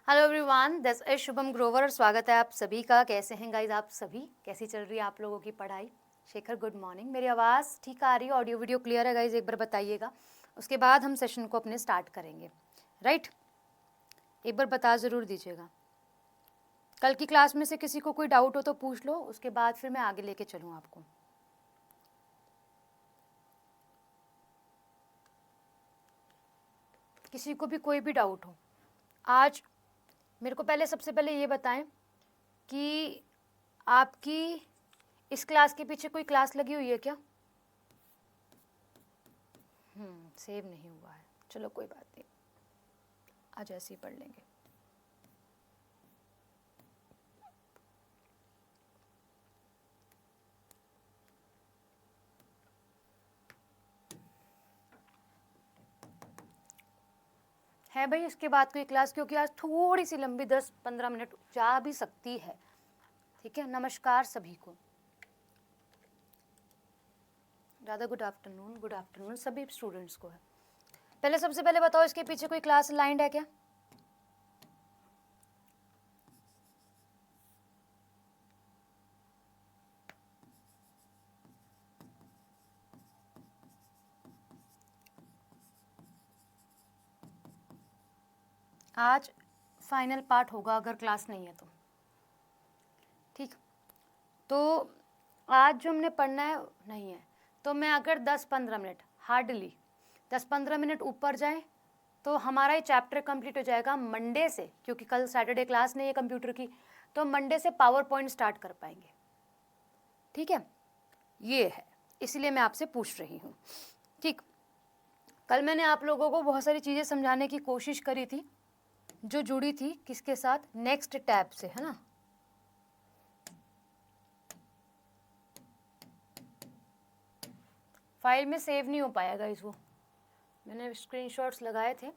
Hello everyone, this is Shubham Grover और स्वागत है आप सभी का। कैसे हैं गाइज आप सभी? कैसी चल रही है आप लोगों की पढ़ाई? Shekhar good morning. मेरी आवाज़ ठीक आ रही है? ऑडियो वीडियो क्लियर है गाइज? एक बार बताइएगा, उसके बाद हम सेशन को अपने स्टार्ट करेंगे। राइट, एक बार बता ज़रूर दीजिएगा। कल की क्लास में से किसी को कोई डाउट हो तो पूछ लो, उसके बाद फिर मैं आगे लेके चलूँ आपको। किसी को भी कोई भी डाउट हो आज, मेरे को सबसे पहले ये बताएं कि आपकी इस क्लास के पीछे कोई क्लास लगी हुई है क्या? सेव नहीं हुआ है, चलो कोई बात नहीं, आज ऐसे ही पढ़ लेंगे। है भाई इसके बाद कोई क्लास? क्योंकि आज थोड़ी सी लंबी 10-15 मिनट जा भी सकती है। ठीक है, नमस्कार सभी को, राधा गुड आफ्टरनून सभी स्टूडेंट्स को है। सबसे पहले बताओ, इसके पीछे कोई क्लास लाइंड है क्या? आज फाइनल पार्ट होगा अगर क्लास नहीं है तो। ठीक, तो आज जो हमने पढ़ना है नहीं है, तो मैं अगर 10-15 मिनट, हार्डली 10-15 मिनट ऊपर जाए तो हमारा ये चैप्टर कंप्लीट हो जाएगा मंडे से, क्योंकि कल सैटरडे क्लास नहीं है कंप्यूटर की, तो मंडे से पावर पॉइंट स्टार्ट कर पाएंगे। ठीक है, ये है, इसलिए मैं आपसे पूछ रही हूँ। ठीक, कल मैंने आप लोगों को बहुत सारी चीज़ें समझाने की कोशिश करी थी जो जुड़ी थी किसके साथ? नेक्स्ट टैब से, है ना। फाइल में सेव नहीं हो पाया गाइस, वो मैंने स्क्रीनशॉट्स लगाए थे।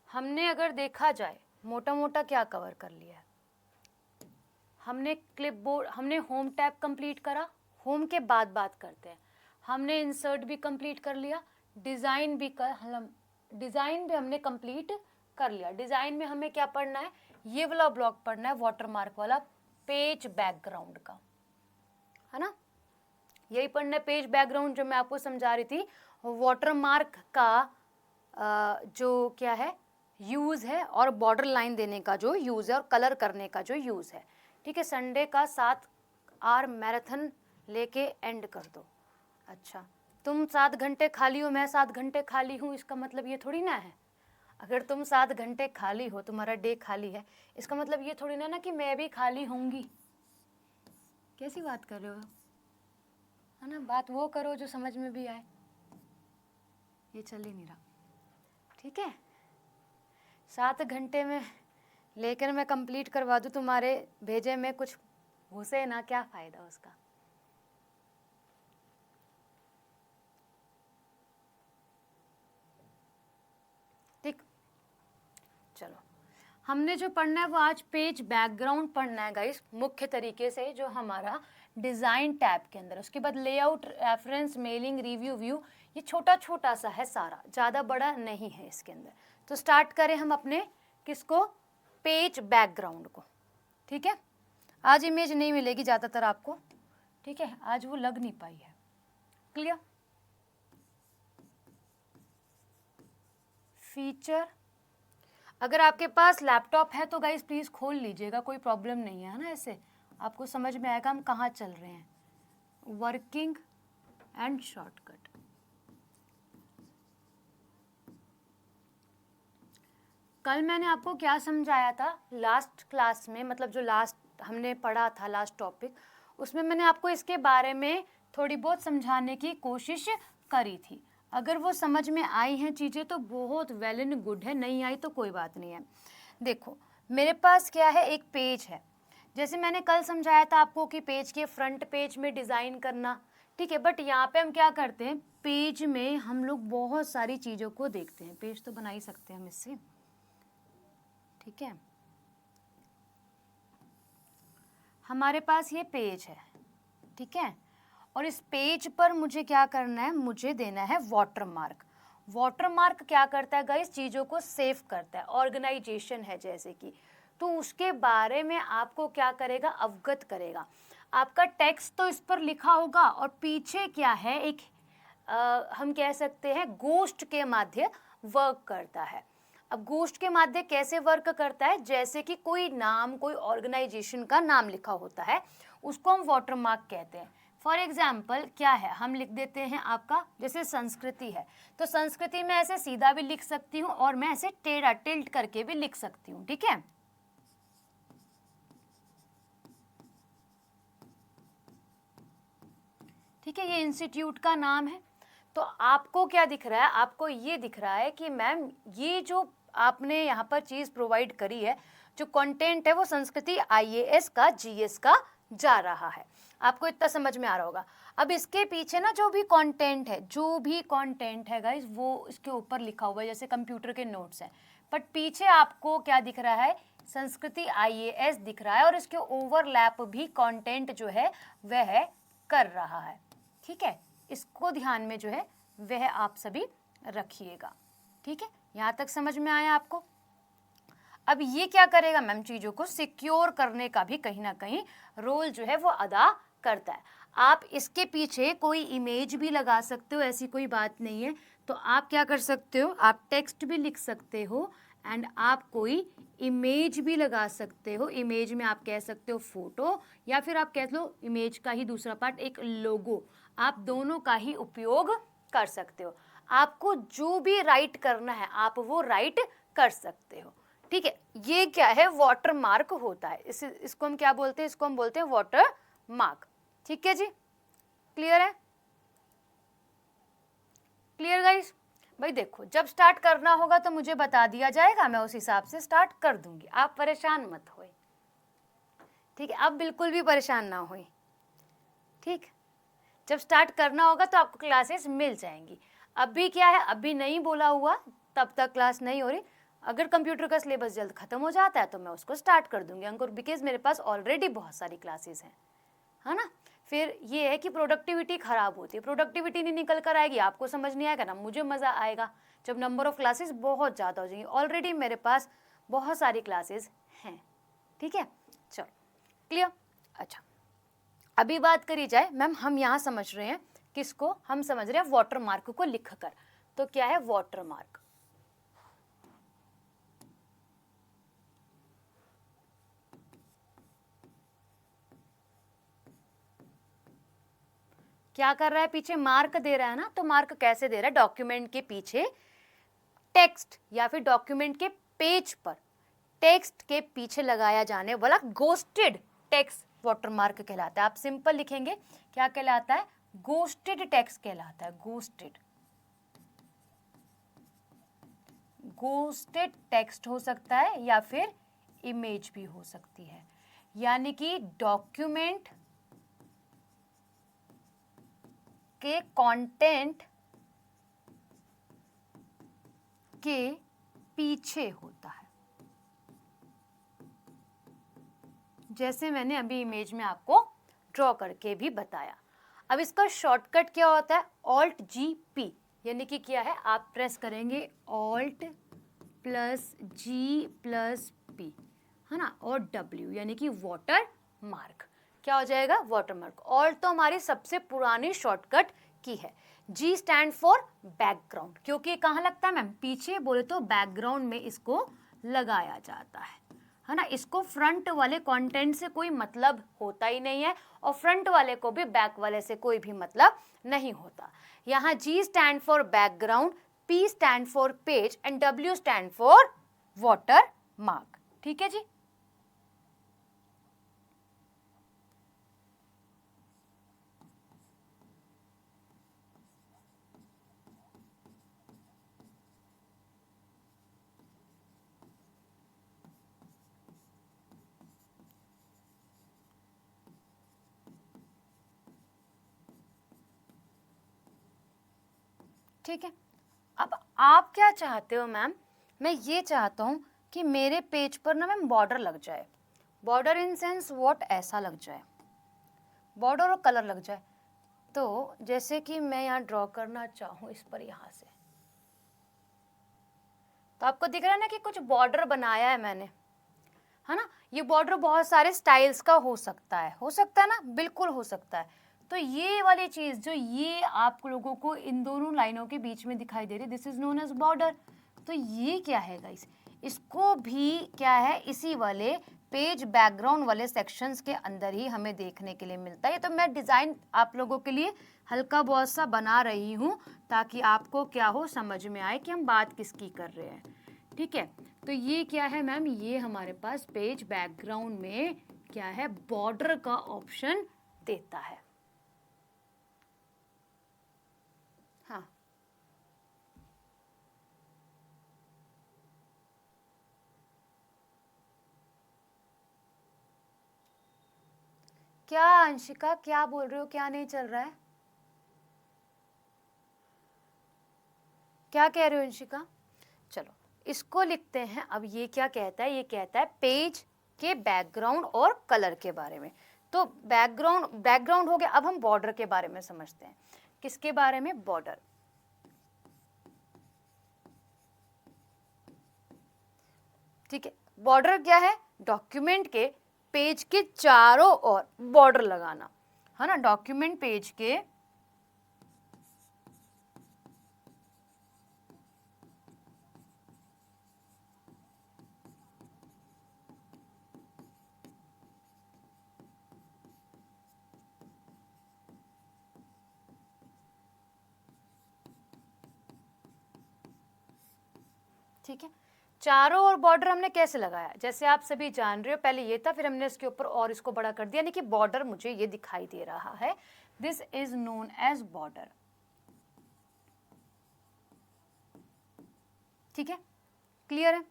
हमने अगर देखा जाए मोटा मोटा क्या कवर कर लिया है, हमने क्लिपबोर्ड, हमने होम टैब कंप्लीट करा, होम के बाद बात करते हैं। हमने इंसर्ट भी कंप्लीट कर लिया, डिज़ाइन भी हमने कंप्लीट कर लिया। डिज़ाइन में हमें क्या पढ़ना है? ये वाला ब्लॉक पढ़ना है, वाटरमार्क वाला, पेज बैकग्राउंड का, है ना। यही पढ़ना है, पेज बैकग्राउंड, जो मैं आपको समझा रही थी। वाटरमार्क का जो क्या है यूज़ है, और बॉर्डर लाइन देने का जो यूज़ है, और कलर करने का जो यूज़ है। ठीक है, संडे का 7 आवर मैराथन लेके एंड कर दो। अच्छा, तुम 7 घंटे खाली हो, मैं 7 घंटे खाली हूँ, इसका मतलब ये थोड़ी ना है। अगर तुम 7 घंटे खाली हो, तुम्हारा डे खाली है, इसका मतलब ये थोड़ी ना कि मैं भी खाली होंगी। कैसी बात कर रहे हो, है ना। बात वो करो जो समझ में भी आए। ये चल ही नहीं रहा। ठीक है, 7 घंटे में लेकर मैं कंप्लीट करवा दूँ तुम्हारे भेजे में, कुछ घुसे ना, क्या फ़ायदा उसका। ठीक, चलो, हमने जो पढ़ना है वो आज पेज बैकग्राउंड पढ़ना है गाइस, मुख्य तरीके से, जो हमारा डिज़ाइन टैब के अंदर। उसके बाद layout, reference, mailing, review, view, ये छोटा छोटा सा है सारा, ज़्यादा बड़ा नहीं है इसके अंदर। तो स्टार्ट करें हम अपने किसको? पेज बैकग्राउंड को। ठीक है, आज इमेज नहीं मिलेगी ज़्यादातर आपको। ठीक है, आज वो लग नहीं पाई है। क्लियर? फीचर, अगर आपके पास लैपटॉप है तो गाइस प्लीज़ खोल लीजिएगा, कोई प्रॉब्लम नहीं है ना। ऐसे आपको समझ में आएगा हम कहाँ चल रहे हैं। वर्किंग एंड शॉर्टकट, कल मैंने आपको क्या समझाया था लास्ट क्लास में, मतलब जो लास्ट हमने पढ़ा था लास्ट टॉपिक, उसमें मैंने आपको इसके बारे में थोड़ी बहुत समझाने की कोशिश करी थी। अगर वो समझ में आई हैं चीज़ें तो बहुत वेल एंड गुड है, नहीं आई तो कोई बात नहीं है। देखो, मेरे पास क्या है, एक पेज है। जैसे मैंने कल समझाया था आपको कि पेज के फ्रंट पेज में डिज़ाइन करना, ठीक है। बट यहाँ पे हम क्या करते हैं, पेज में हम लोग बहुत सारी चीज़ों को देखते हैं। पेज तो बना ही सकते हैं हम इससे, ठीक है। हमारे पास ये पेज है, ठीक है, और इस पेज पर मुझे क्या करना है, मुझे देना है वाटरमार्क। वाटरमार्क क्या करता है गाइस, चीज़ों को सेव करता है, ऑर्गेनाइजेशन है जैसे कि, तो उसके बारे में आपको क्या करेगा, अवगत करेगा। आपका टेक्स्ट तो इस पर लिखा होगा और पीछे क्या है, एक हम कह सकते हैं गोष्ठ के माध्य वर्क करता है। अब गोष्ठ के माध्य कैसे वर्क करता है, जैसे कि कोई नाम, कोई ऑर्गेनाइजेशन का नाम लिखा होता है, उसको हम वाटरमार्क कहते हैं। फॉर एग्जाम्पल क्या है, हम लिख देते हैं आपका, जैसे संस्कृति है, तो संस्कृति में ऐसे सीधा भी लिख सकती हूँ और मैं ऐसे टेढ़ा टिल्ट करके भी लिख सकती हूँ, ठीक है। ठीक है, ये इंस्टीट्यूट का नाम है। तो आपको क्या दिख रहा है, आपको ये दिख रहा है कि मैम ये जो आपने यहाँ पर चीज़ प्रोवाइड करी है, जो कंटेंट है वो संस्कृति IAS का GS का जा रहा है। आपको इतना समझ में आ रहा होगा। अब इसके पीछे ना जो भी कंटेंट है गाइस, वो इसके ऊपर लिखा हुआ है, जैसे कंप्यूटर के नोट्स हैं, बट पीछे आपको क्या दिख रहा है, संस्कृति IAS दिख रहा है, और इसके ओवरलैप भी कंटेंट जो है वह कर रहा है। ठीक है, इसको ध्यान में जो है वह आप सभी रखिएगा। ठीक है, यहाँ तक समझ में आया आपको। अब ये क्या करेगा मैम, चीज़ों को सिक्योर करने का भी कहीं ना कहीं रोल जो है वो अदा करता है। आप इसके पीछे कोई इमेज भी लगा सकते हो, ऐसी कोई बात नहीं है। तो आप क्या कर सकते हो, आप टेक्स्ट भी लिख सकते हो एंड आप कोई इमेज भी लगा सकते हो। इमेज में आप कह सकते हो फोटो, या फिर आप कह लो इमेज का ही दूसरा पार्ट एक लोगो, आप दोनों का ही उपयोग कर सकते हो। आपको जो भी राइट करना है आप वो राइट कर सकते हो। ठीक है, ये क्या है, वाटर मार्क होता है। इसको हम क्या बोलते हैं, इसको हम बोलते हैं वाटर मार्क। ठीक है जी, क्लियर है, क्लियर गाइस। भाई देखो, जब स्टार्ट करना होगा तो मुझे बता दिया जाएगा, मैं उस हिसाब से स्टार्ट कर दूंगी, आप परेशान मत होए। ठीक है, आप बिल्कुल भी परेशान ना होए। ठीक, जब स्टार्ट करना होगा तो आपको क्लासेस मिल जाएंगी। अभी क्या है, अभी नहीं बोला हुआ, तब तक क्लास नहीं हो रही। अगर कंप्यूटर का सिलेबस जल्द खत्म हो जाता है तो मैं उसको स्टार्ट कर दूंगी अंकुर, बिकॉज मेरे पास ऑलरेडी बहुत सारी क्लासेस हैं, है ना। फिर ये है कि प्रोडक्टिविटी खराब होती है, प्रोडक्टिविटी नहीं निकल कर आएगी, आपको समझ नहीं आएगा ना मुझे मज़ा आएगा, जब नंबर ऑफ क्लासेस बहुत ज़्यादा हो जाएंगी। ऑलरेडी मेरे पास बहुत सारी क्लासेस हैं। ठीक है, चलो क्लियर। अच्छा, अभी बात करी जाए मैम, हम यहाँ समझ रहे हैं किसको, हम समझ रहे हैं वाटर मार्क को लिख कर। तो क्या है वाटर मार्क, क्या कर रहा है, पीछे मार्क दे रहा है ना। तो मार्क कैसे दे रहा है, डॉक्यूमेंट के पीछे टेक्स्ट या फिर डॉक्यूमेंट के पेज पर टेक्स्ट के पीछे लगाया जाने वाला गोस्टेड टेक्स्ट वाटर मार्क कहलाता है। आप सिंपल लिखेंगे, क्या कहलाता है, गोस्टेड टेक्स्ट कहलाता है। गोस्टेड टेक्स्ट हो सकता है या फिर इमेज भी हो सकती है, यानी कि डॉक्यूमेंट के कंटेंट के पीछे होता है, जैसे मैंने अभी इमेज में आपको ड्रॉ करके भी बताया। अब इसका शॉर्टकट क्या होता है, Alt+G+P, यानी कि क्या है, आप प्रेस करेंगे Alt+G+P, है ना, और W यानी कि वाटर मार्क। क्या हो जाएगा, वाटर मार्क। ऑल्ट तो हमारी सबसे पुरानी शॉर्टकट की है। G स्टैंड फॉर बैकग्राउंड, क्योंकि कहाँ लगता है मैम, पीछे बोले तो बैकग्राउंड में इसको लगाया जाता है ना। इसको फ्रंट वाले कंटेंट से कोई मतलब होता ही नहीं है, और फ्रंट वाले को भी बैक वाले से कोई भी मतलब नहीं होता। यहाँ G stand for background, P stand for page and W stand for water mark. ठीक है जी, ठीक है। अब आप क्या चाहते हो मैम, मैं ये चाहता हूँ कि मेरे पेज पर ना मैम बॉर्डर लग जाए। बॉर्डर इन सेंस व्हाट, ऐसा लग जाए, बॉर्डर और कलर लग जाए। तो जैसे कि मैं यहाँ ड्रॉ करना चाहूँ इस पर, यहाँ से तो आपको दिख रहा है ना कि कुछ बॉर्डर बनाया है मैंने, है ना। ये बॉर्डर बहुत सारे स्टाइल्स का हो सकता है ना, बिल्कुल हो सकता है। तो ये वाली चीज जो ये आप लोगों को इन दोनों लाइनों के बीच में दिखाई दे रही, this is known as border. तो ये क्या है गाइस, इसको भी क्या है, इसी वाले पेज बैकग्राउंड वाले सेक्शंस के अंदर ही हमें देखने के लिए मिलता है। तो मैं डिजाइन आप लोगों के लिए हल्का बहुत सा बना रही हूँ ताकि आपको क्या हो, समझ में आए कि हम बात किसकी कर रहे हैं, ठीक है। तो ये क्या है मैम, ये हमारे पास पेज बैकग्राउंड में क्या है, बॉर्डर का ऑप्शन देता है। हाँ, क्या अंशिका, क्या बोल रहे हो, क्या नहीं चल रहा है, क्या कह रहे हो अंशिका? चलो इसको लिखते हैं। अब ये क्या कहता है, ये कहता है पेज के बैकग्राउंड और कलर के बारे में। तो बैकग्राउंड हो गया। अब हम बॉर्डर के बारे में समझते हैं। किसके बारे में? बॉर्डर। ठीक है, बॉर्डर क्या है, डॉक्यूमेंट के पेज के चारों ओर बॉर्डर लगाना, है ना। डॉक्यूमेंट पेज के ठीक है, चारों ओर बॉर्डर हमने कैसे लगाया, जैसे आप सभी जान रहे हो, पहले ये था, फिर हमने इसके ऊपर और इसको बड़ा कर दिया, यानी कि बॉर्डर मुझे ये दिखाई दे रहा है, this is known as border. ठीक है, क्लियर है?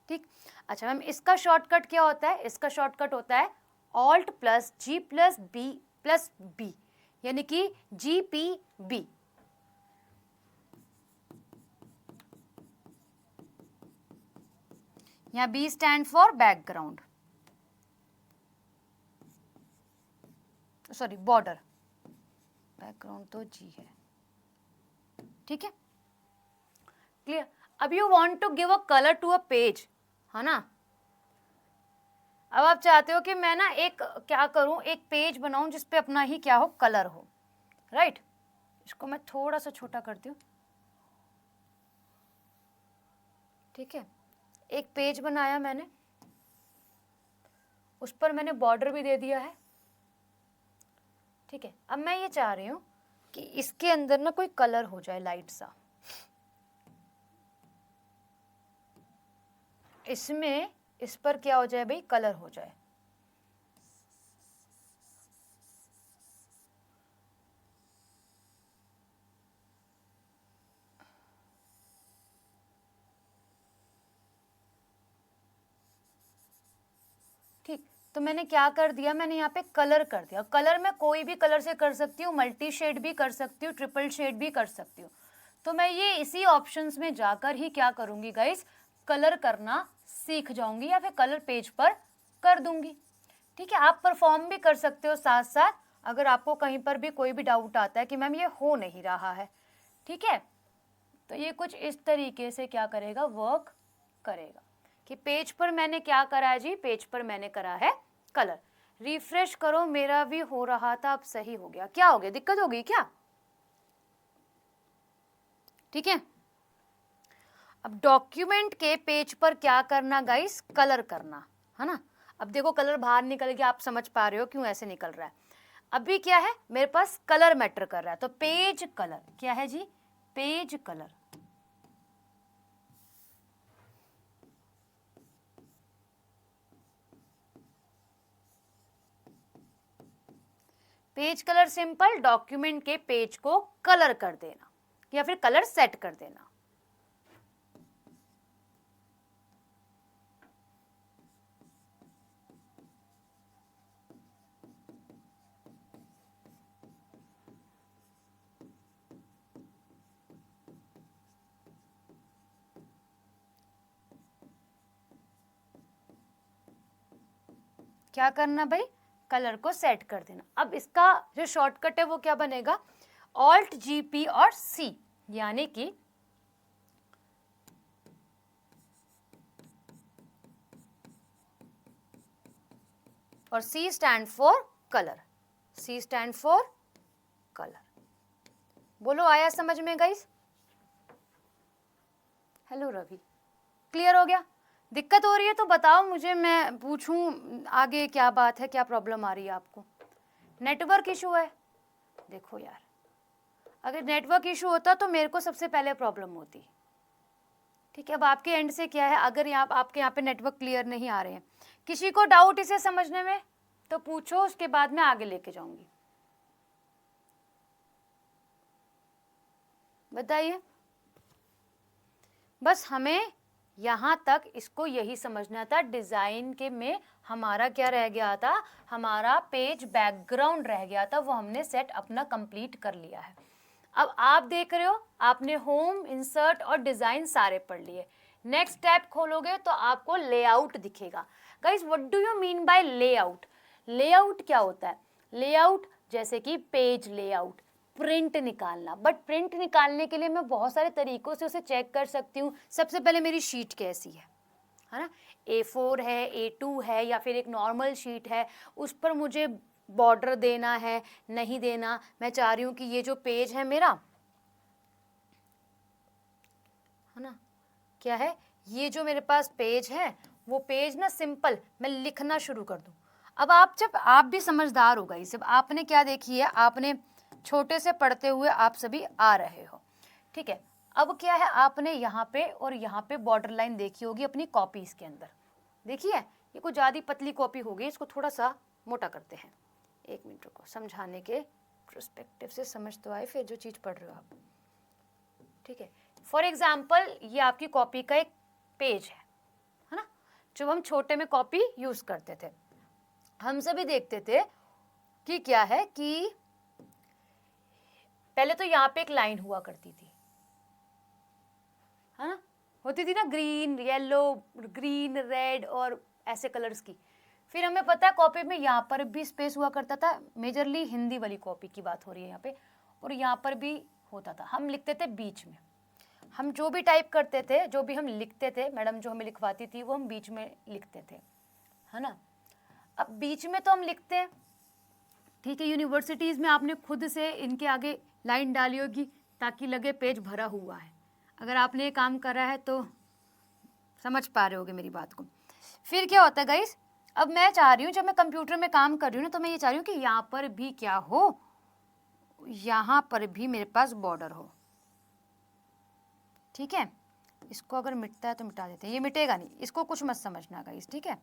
ठीक। अच्छा मैम, इसका शॉर्टकट क्या होता है? इसका शॉर्टकट होता है alt plus G plus B plus B, यानी कि GPB। यहाँ B stand for background, sorry border, background तो G है। ठीक है, क्लियर? अब you want to give a colour to a page, है ना। अब आप चाहते हो कि मैं ना एक क्या करूं, एक पेज बनाऊं जिसपे अपना ही क्या हो, कलर हो, राइट। इसको मैं थोड़ा सा छोटा करती हूँ। ठीक है, एक पेज बनाया मैंने, उस पर मैंने बॉर्डर भी दे दिया है। ठीक है, अब मैं ये चाह रही हूँ कि इसके अंदर ना कोई कलर हो जाए, लाइट सा। इसमें इस पर क्या हो जाए भाई, कलर हो जाए। ठीक, तो मैंने क्या कर दिया, मैंने यहाँ पे कलर कर दिया। कलर मैं कोई भी कलर से कर सकती हूँ, मल्टी शेड भी कर सकती हूँ, ट्रिपल शेड भी कर सकती हूँ। तो मैं ये इसी ऑप्शंस में जाकर ही क्या करूँगी गाइस, कलर करना सीख जाऊंगी या फिर कलर पेज पर कर दूंगी। ठीक है, आप परफॉर्म भी कर सकते हो साथ साथ, अगर आपको कहीं पर भी कोई भी डाउट आता है कि मैम ये हो नहीं रहा है। ठीक है, तो ये कुछ इस तरीके से क्या करेगा, वर्क करेगा कि पेज पर मैंने क्या करा है जी, पेज पर मैंने करा है कलर। रिफ्रेश करो, मेरा भी हो रहा था, अब सही हो गया। क्या हो गया, दिक्कत हो गई क्या? ठीक है, अब डॉक्यूमेंट के पेज पर क्या करना गाइस, कलर करना, है ना। अब देखो कलर बाहर निकल गया, आप समझ पा रहे हो क्यों ऐसे निकल रहा है। अभी क्या है, मेरे पास कलर मैटर कर रहा है, तो पेज कलर क्या है जी, page colour. Page colour simple, document के पेज को कलर कर देना या फिर कलर सेट कर देना। क्या करना भाई, कलर को सेट कर देना। अब इसका जो शॉर्टकट है वो क्या बनेगा, ऑल्ट GP और C, यानी कि और C stand for colour, C stand for colour. बोलो आया समझ में गाइस? हेलो रवि, क्लियर हो गया? दिक्कत हो रही है तो बताओ मुझे, मैं पूछूं आगे क्या बात है, क्या प्रॉब्लम आ रही है आपको? नेटवर्क इशू है? देखो यार, अगर नेटवर्क इशू होता तो मेरे को सबसे पहले प्रॉब्लम होती। ठीक है, अब आपके एंड से क्या है, अगर यहाँ आपके यहाँ पे नेटवर्क क्लियर नहीं आ रहे हैं, किसी को डाउट इसे समझने में तो पूछो, उसके बाद मैं आगे लेके जाऊंगी। बताइए, बस हमें यहाँ तक इसको यही समझना था। डिजाइन के में हमारा क्या रह गया था, हमारा पेज बैकग्राउंड रह गया था, वो हमने सेट अपना कंप्लीट कर लिया है। अब आप देख रहे हो, आपने होम, इंसर्ट और डिजाइन सारे पढ़ लिए। नेक्स्ट टैब खोलोगे तो आपको लेआउट दिखेगा। Guys what do you mean by layout? Layout क्या होता है? लेआउट जैसे कि पेज लेआउट, प्रिंट निकालना, बट प्रिंट निकालने के लिए मैं बहुत सारे तरीकों से उसे चेक कर सकती हूँ। सबसे पहले मेरी शीट कैसी है ना, A4 है, A2 है, या फिर एक नॉर्मल शीट है, उस पर मुझे बॉर्डर देना है नहीं देना। मैं चाह रही हूँ कि ये जो पेज है मेरा, है ना, क्या है, ये जो मेरे पास पेज है वो पेज ना सिंपल मैं लिखना शुरू कर दूँ। अब आप भी समझदार हो गई, सब आपने क्या देखी है, आपने छोटे से पढ़ते हुए आप सभी आ रहे हो। ठीक है, अब क्या है, आपने यहाँ पे और यहाँ पे बॉर्डर लाइन देखी होगी अपनी कॉपीज के अंदर, देखिए ये कुछ ज़्यादा पतली कॉपी हो गई, इसको थोड़ा सा मोटा करते हैं। एक मिनट रुको, समझाने के पर्सपेक्टिव से समझ तो आए फिर जो चीज़ पढ़ रहे हो आप। ठीक है, फॉर एग्जाम्पल ये आपकी कॉपी का एक पेज है ना, जब हम छोटे में कॉपी यूज करते थे, हम सभी देखते थे कि क्या है कि पहले तो यहाँ पे एक लाइन हुआ करती थी, है ना, होती थी ना, ग्रीन, येलो, ग्रीन, रेड और ऐसे कलर्स की। फिर हमें पता है कॉपी में यहाँ पर भी स्पेस हुआ करता था, मेजरली हिंदी वाली कॉपी की बात हो रही है यहाँ पे, और यहाँ पर भी होता था। हम लिखते थे बीच में, हम जो भी टाइप करते थे, जो भी हम लिखते थे, मैडम जो हमें लिखवाती थी वो हम बीच में लिखते थे, है ना। अब बीच में तो हम लिखते हैं, ठीक है, यूनिवर्सिटीज़ में आपने खुद से इनके आगे लाइन डाली होगी ताकि लगे पेज भरा हुआ है। अगर आपने ये काम करा है तो समझ पा रहे होगे मेरी बात को। फिर क्या होता है गाइस, अब मैं चाह रही हूँ जब मैं कंप्यूटर में काम कर रही हूँ ना, तो मैं ये चाह रही हूँ कि यहाँ पर भी क्या हो, यहाँ पर भी मेरे पास बॉर्डर हो। ठीक है, इसको अगर मिटता है तो मिटा देते हैं, ये मिटेगा नहीं, इसको कुछ मत समझना गाइस, ठीक है,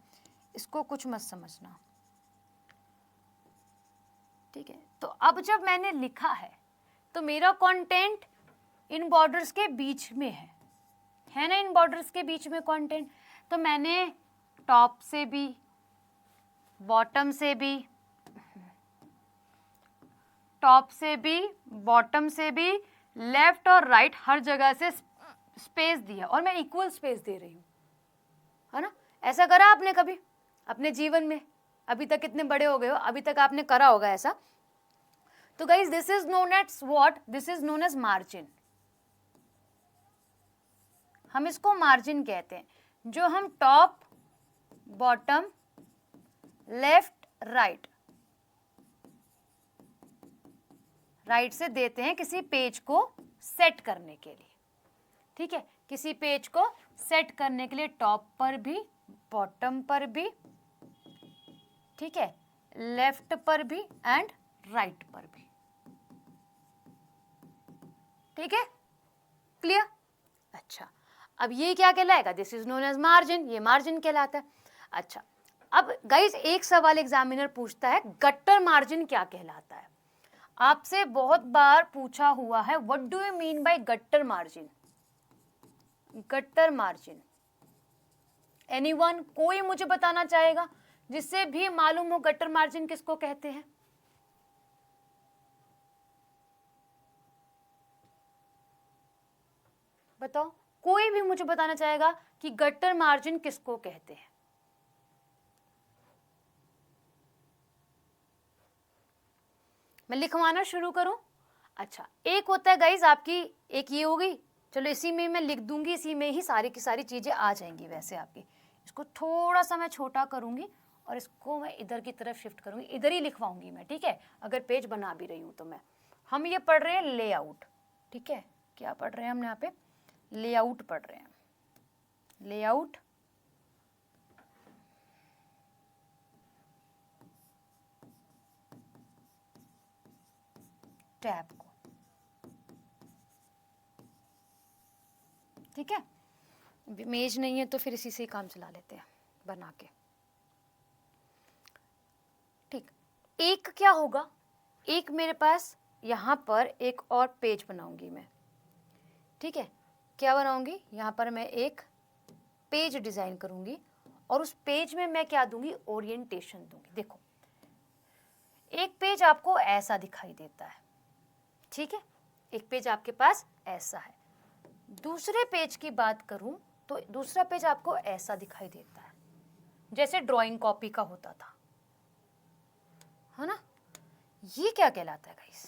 इसको कुछ मत समझना। ठीक है, तो अब जब मैंने लिखा है तो मेरा कंटेंट इन बॉर्डर्स के बीच में है ना, इन बॉर्डर्स के बीच में कंटेंट। तो मैंने टॉप से भी, बॉटम से भी, टॉप से भी, बॉटम से भी, लेफ्ट और राइट हर जगह से स्पेस दिया, और मैं इक्वल स्पेस दे रही हूँ, है ना। ऐसा करा आपने कभी अपने जीवन में? अभी तक इतने बड़े हो गए हो, अभी तक आपने करा होगा ऐसा। तो guys this is known as what, this is known as margin. हम इसको मार्जिन कहते हैं, जो हम टॉप, बॉटम, लेफ्ट, राइट से देते हैं किसी पेज को सेट करने के लिए। ठीक है, किसी पेज को सेट करने के लिए टॉप पर भी, बॉटम पर भी, ठीक है, लेफ्ट पर भी एंड राइट पर भी। ठीक है, क्लियर? अच्छा, अब ये क्या कहलाएगा, this is known as margin, ये मार्जिन कहलाता है। अच्छा, अब गाइस एक सवाल एग्जामिनर पूछता है, गट्टर मार्जिन क्या कहलाता है? आपसे बहुत बार पूछा हुआ है, what do you mean by gutter margin? Gutter margin, anyone, कोई मुझे बताना चाहेगा जिससे भी मालूम हो गट्टर मार्जिन किसको कहते हैं? बताओ, कोई भी मुझे बताना चाहेगा कि गट्टर मार्जिन किसको कहते हैं? मैं लिखवाना शुरू करूं? अच्छा, एक होता है गाइज आपकी, एक ये हो गई, चलो इसी में मैं लिख दूंगी, इसी में ही सारी की सारी चीजें आ जाएंगी। वैसे आपकी इसको थोड़ा सा मैं छोटा करूंगी और इसको मैं इधर की तरफ शिफ्ट करूँगी, इधर ही लिखवाऊंगी मैं, ठीक है, अगर पेज बना भी रही हूँ तो मैं। हम ये पढ़ रहे हैं लेआउट, ठीक है, क्या पढ़ रहे हैं हम यहाँ पे, लेआउट पढ़ रहे हैं, लेआउट। टैब को, ठीक है, इमेज नहीं है तो फिर इसी से ही काम चला लेते हैं बना के, ठीक। एक क्या होगा, एक मेरे पास यहाँ पर एक और पेज बनाऊंगी मैं, ठीक है, क्या बनाऊंगी, यहाँ पर मैं एक पेज डिजाइन करूंगी और उस पेज में मैं क्या दूंगी, ओरिएंटेशन दूंगी। देखो एक पेज आपको ऐसा दिखाई देता है, ठीक है, एक पेज आपके पास ऐसा है। दूसरे पेज की बात करूं तो दूसरा पेज आपको ऐसा दिखाई देता है, जैसे ड्राइंग कॉपी का होता था, है ना। ये क्या कहलाता है guys,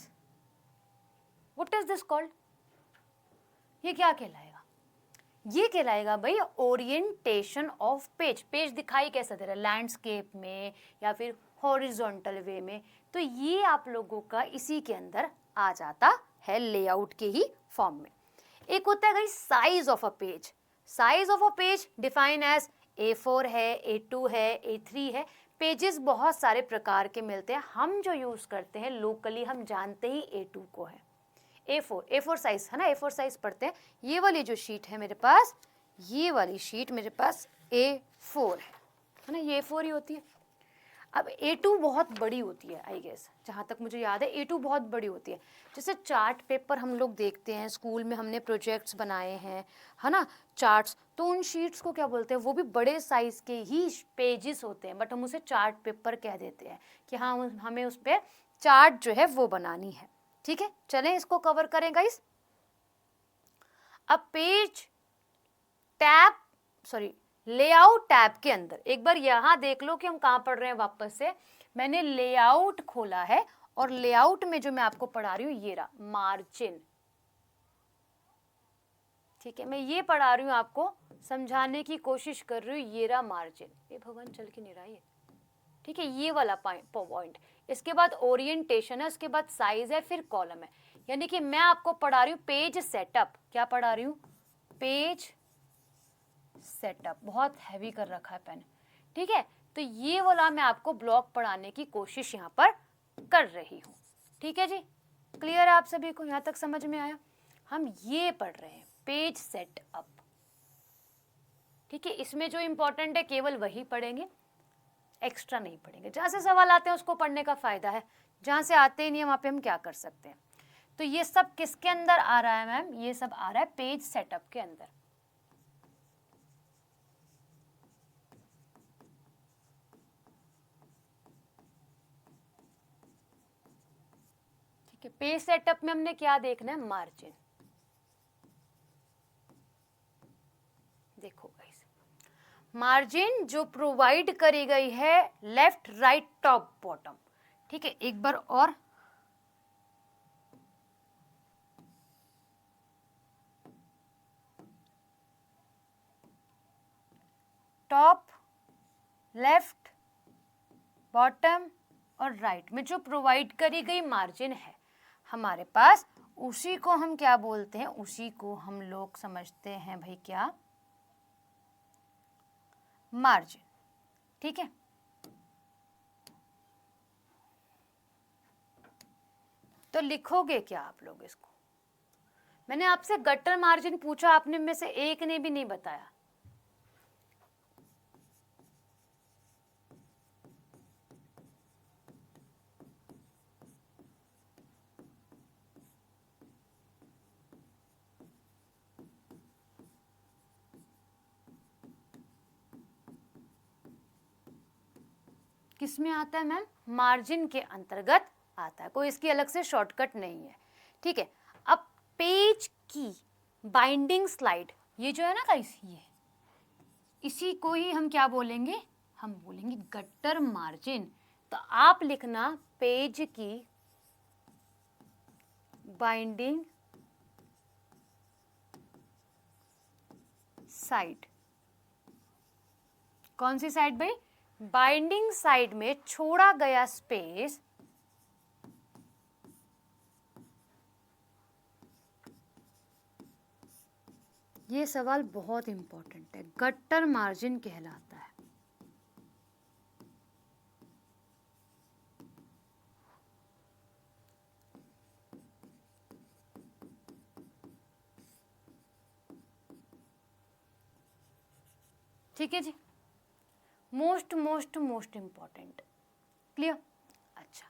what is this called, ये क्या कहलाएगा, ये कहलाएगा भाई ओरिएंटेशन ऑफ पेज। पेज दिखाई कैसा दे रहा है, लैंडस्केप में या फिर हॉरिजॉन्टल वे में, तो ये आप लोगों का इसी के अंदर आ जाता है, लेआउट के ही फॉर्म में। एक होता है guys size of a page, size of a page define as A4 है, A2 है, A3 है। पेजेस बहुत सारे प्रकार के मिलते हैं, हम जो यूज करते हैं लोकली हम जानते ही A2 को है। A4 साइज है ना, A4 साइज पढ़ते हैं। ये वाली जो शीट है मेरे पास, ये वाली शीट मेरे पास A4 है ना, ये A4 ही होती है। अब A2 बहुत बड़ी होती है, आई गेस जहाँ तक मुझे याद है A2 बहुत बड़ी होती है। जैसे चार्ट पेपर हम लोग देखते हैं स्कूल में, हमने प्रोजेक्ट्स बनाए हैं, है ना, चार्ट्स, तो उन शीट्स को क्या बोलते हैं, वो भी बड़े साइज के ही पेजेस होते हैं, बट हम उसे चार्ट पेपर कह देते हैं कि हाँ हमें उस पर चार्ट जो है वो बनानी है, ठीक है। चलें इसको कवर करें गाइस। अब page tab, sorry, layout tab के अंदर एक बार यहां देख लो कि हम कहां पढ़ रहे हैं। वापस से मैंने लेआउट खोला है और लेआउट में जो मैं आपको पढ़ा रही हूं ये रहा मार्जिन, ठीक है, मैं ये पढ़ा रही हूं आपको, समझाने की कोशिश कर रही हूं, ये रहा मार्जिन। ये भगवान चल के नहीं रहा है, ठीक है, ये वाला पॉइंट। इसके बाद ओरिएंटेशन है, उसके बाद साइज है, फिर कॉलम है। यानी कि मैं आपको पढ़ा रही हूँ पेज सेटअप, क्या पढ़ा रही हूँ, पेज सेटअप। बहुत हैवी कर रखा है पेन, ठीक है, तो ये वाला मैं आपको ब्लॉक पढ़ाने की कोशिश यहाँ पर कर रही हूँ, ठीक है जी। क्लियर है आप सभी को, यहाँ तक समझ में आया। हम ये पढ़ रहे हैं पेज सेटअप, ठीक है, इसमें जो इंपॉर्टेंट है केवल वही पढ़ेंगे, एक्स्ट्रा नहीं पढ़ेंगे। जहाँ से सवाल आते हैं उसको पढ़ने का फायदा है, जहाँ से आते ही नहीं है वहाँ पे हम क्या कर सकते हैं। तो ये सब किसके अंदर आ रहा है मैम, ये सब आ रहा है पेज सेटअप के अंदर, ठीक है। पेज सेटअप में हमने क्या देखना है, मार्जिन। देखो गाइस, मार्जिन जो प्रोवाइड करी गई है लेफ्ट राइट टॉप बॉटम, ठीक है, एक बार और टॉप, लेफ्ट, बॉटम और राइट में जो प्रोवाइड करी गई मार्जिन है हमारे पास, उसी को हम क्या बोलते हैं, उसी को हम लोग समझते हैं भाई क्या, मार्जिन, ठीक है। तो लिखोगे क्या आप लोग इसको, मैंने आपसे गटर मार्जिन पूछा, आपने में से एक ने भी नहीं बताया। किस में आता है मैम, मार्जिन के अंतर्गत आता है, कोई इसकी अलग से शॉर्टकट नहीं है, ठीक है। अब पेज की बाइंडिंग स्लाइड, ये जो है ना गाइस, ये इसी को ही हम क्या बोलेंगे, हम बोलेंगे गटर मार्जिन। तो आप लिखना पेज की बाइंडिंग साइड, कौन सी साइड भाई, बाइंडिंग साइड में छोड़ा गया स्पेस ये सवाल बहुत इंपॉर्टेंट है, गट्टर मार्जिन कहलाता है। ठीक है जी, most most most important. Clear? अच्छा,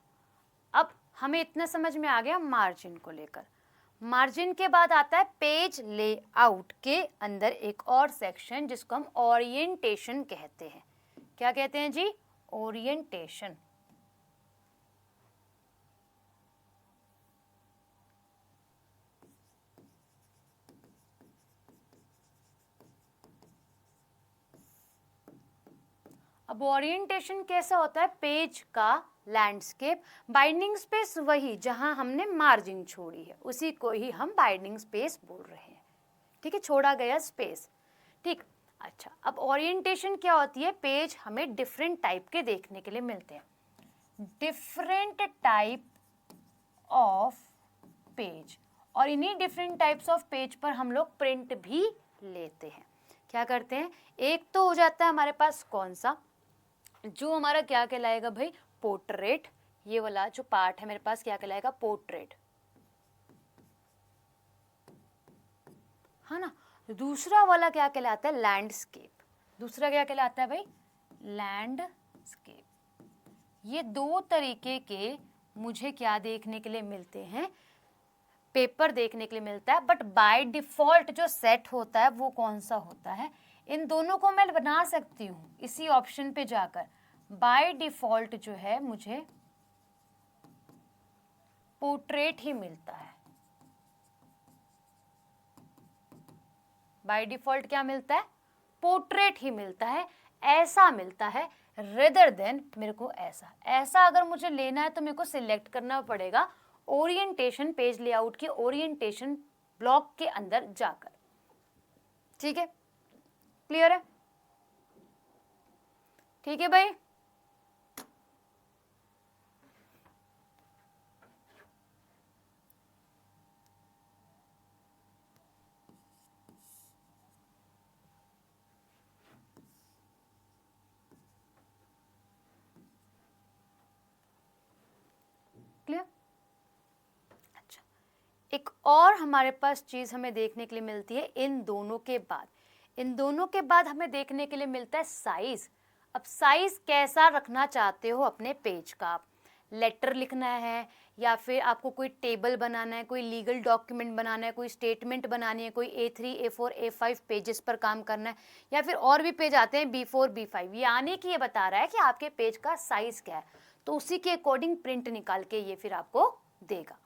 अब हमें इतना समझ में आ गया मार्जिन को लेकर। मार्जिन के बाद आता है पेज लेआउट के अंदर एक और सेक्शन जिसको हम ओरिएंटेशन कहते हैं। क्या कहते हैं जी? ओरिएंटेशन। अब ओरिएंटेशन कैसा होता है? पेज का लैंडस्केप, बाइंडिंग स्पेस वही जहां हमने मार्जिन छोड़ी है उसी को ही हम बाइंडिंग स्पेस बोल रहे हैं। ठीक है, छोड़ा गया स्पेस। ठीक, अच्छा, अब ओरिएंटेशन क्या होती है? पेज हमें डिफरेंट टाइप के देखने के लिए मिलते हैं, डिफरेंट टाइप ऑफ पेज, और इन्हीं डिफरेंट टाइप्स ऑफ पेज पर हम लोग प्रिंट भी लेते हैं। क्या करते हैं? एक तो हो जाता है हमारे पास कौन सा, जो हमारा क्या कहलाएगा भाई? पोर्ट्रेट। ये वाला जो पार्ट है मेरे पास क्या कहलाएगा? पोर्ट्रेट, है ना। दूसरा वाला क्या कहलाता है? लैंडस्केप। दूसरा क्या कहलाता है भाई? लैंडस्केप। ये दो तरीके के मुझे क्या देखने के लिए मिलते हैं? पेपर देखने के लिए मिलता है। बट बाय डिफॉल्ट जो सेट होता है वो कौन सा होता है? इन दोनों को मैं बना सकती हूँ इसी ऑप्शन पे जाकर। बाय डिफॉल्ट जो है मुझे पोर्ट्रेट ही मिलता है। बाय डिफॉल्ट क्या मिलता है? पोर्ट्रेट ही मिलता है, ऐसा मिलता है, रेदर देन मेरे को ऐसा अगर मुझे लेना है तो मेरे को सिलेक्ट करना पड़ेगा ओरिएंटेशन, पेज लेआउट की ओरिएंटेशन ब्लॉक के अंदर जाकर। ठीक है, क्लियर है? ठीक है भाई, क्लियर? अच्छा, एक और हमारे पास चीज हमें देखने के लिए मिलती है इन दोनों के बाद। इन दोनों के बाद हमें देखने के लिए मिलता है साइज। अब साइज कैसा रखना चाहते हो अपने पेज का? आप लेटर लिखना है, या फिर आपको कोई टेबल बनाना है, कोई लीगल डॉक्यूमेंट बनाना है, कोई स्टेटमेंट बनानी है, कोई A3, A4, A5 पेजेस पर काम करना है, या फिर और भी पेज आते हैं B4, B5, यानी कि ये बता रहा है कि आपके पेज का साइज क्या है, तो उसी के अकॉर्डिंग प्रिंट निकाल के ये फिर आपको देगा।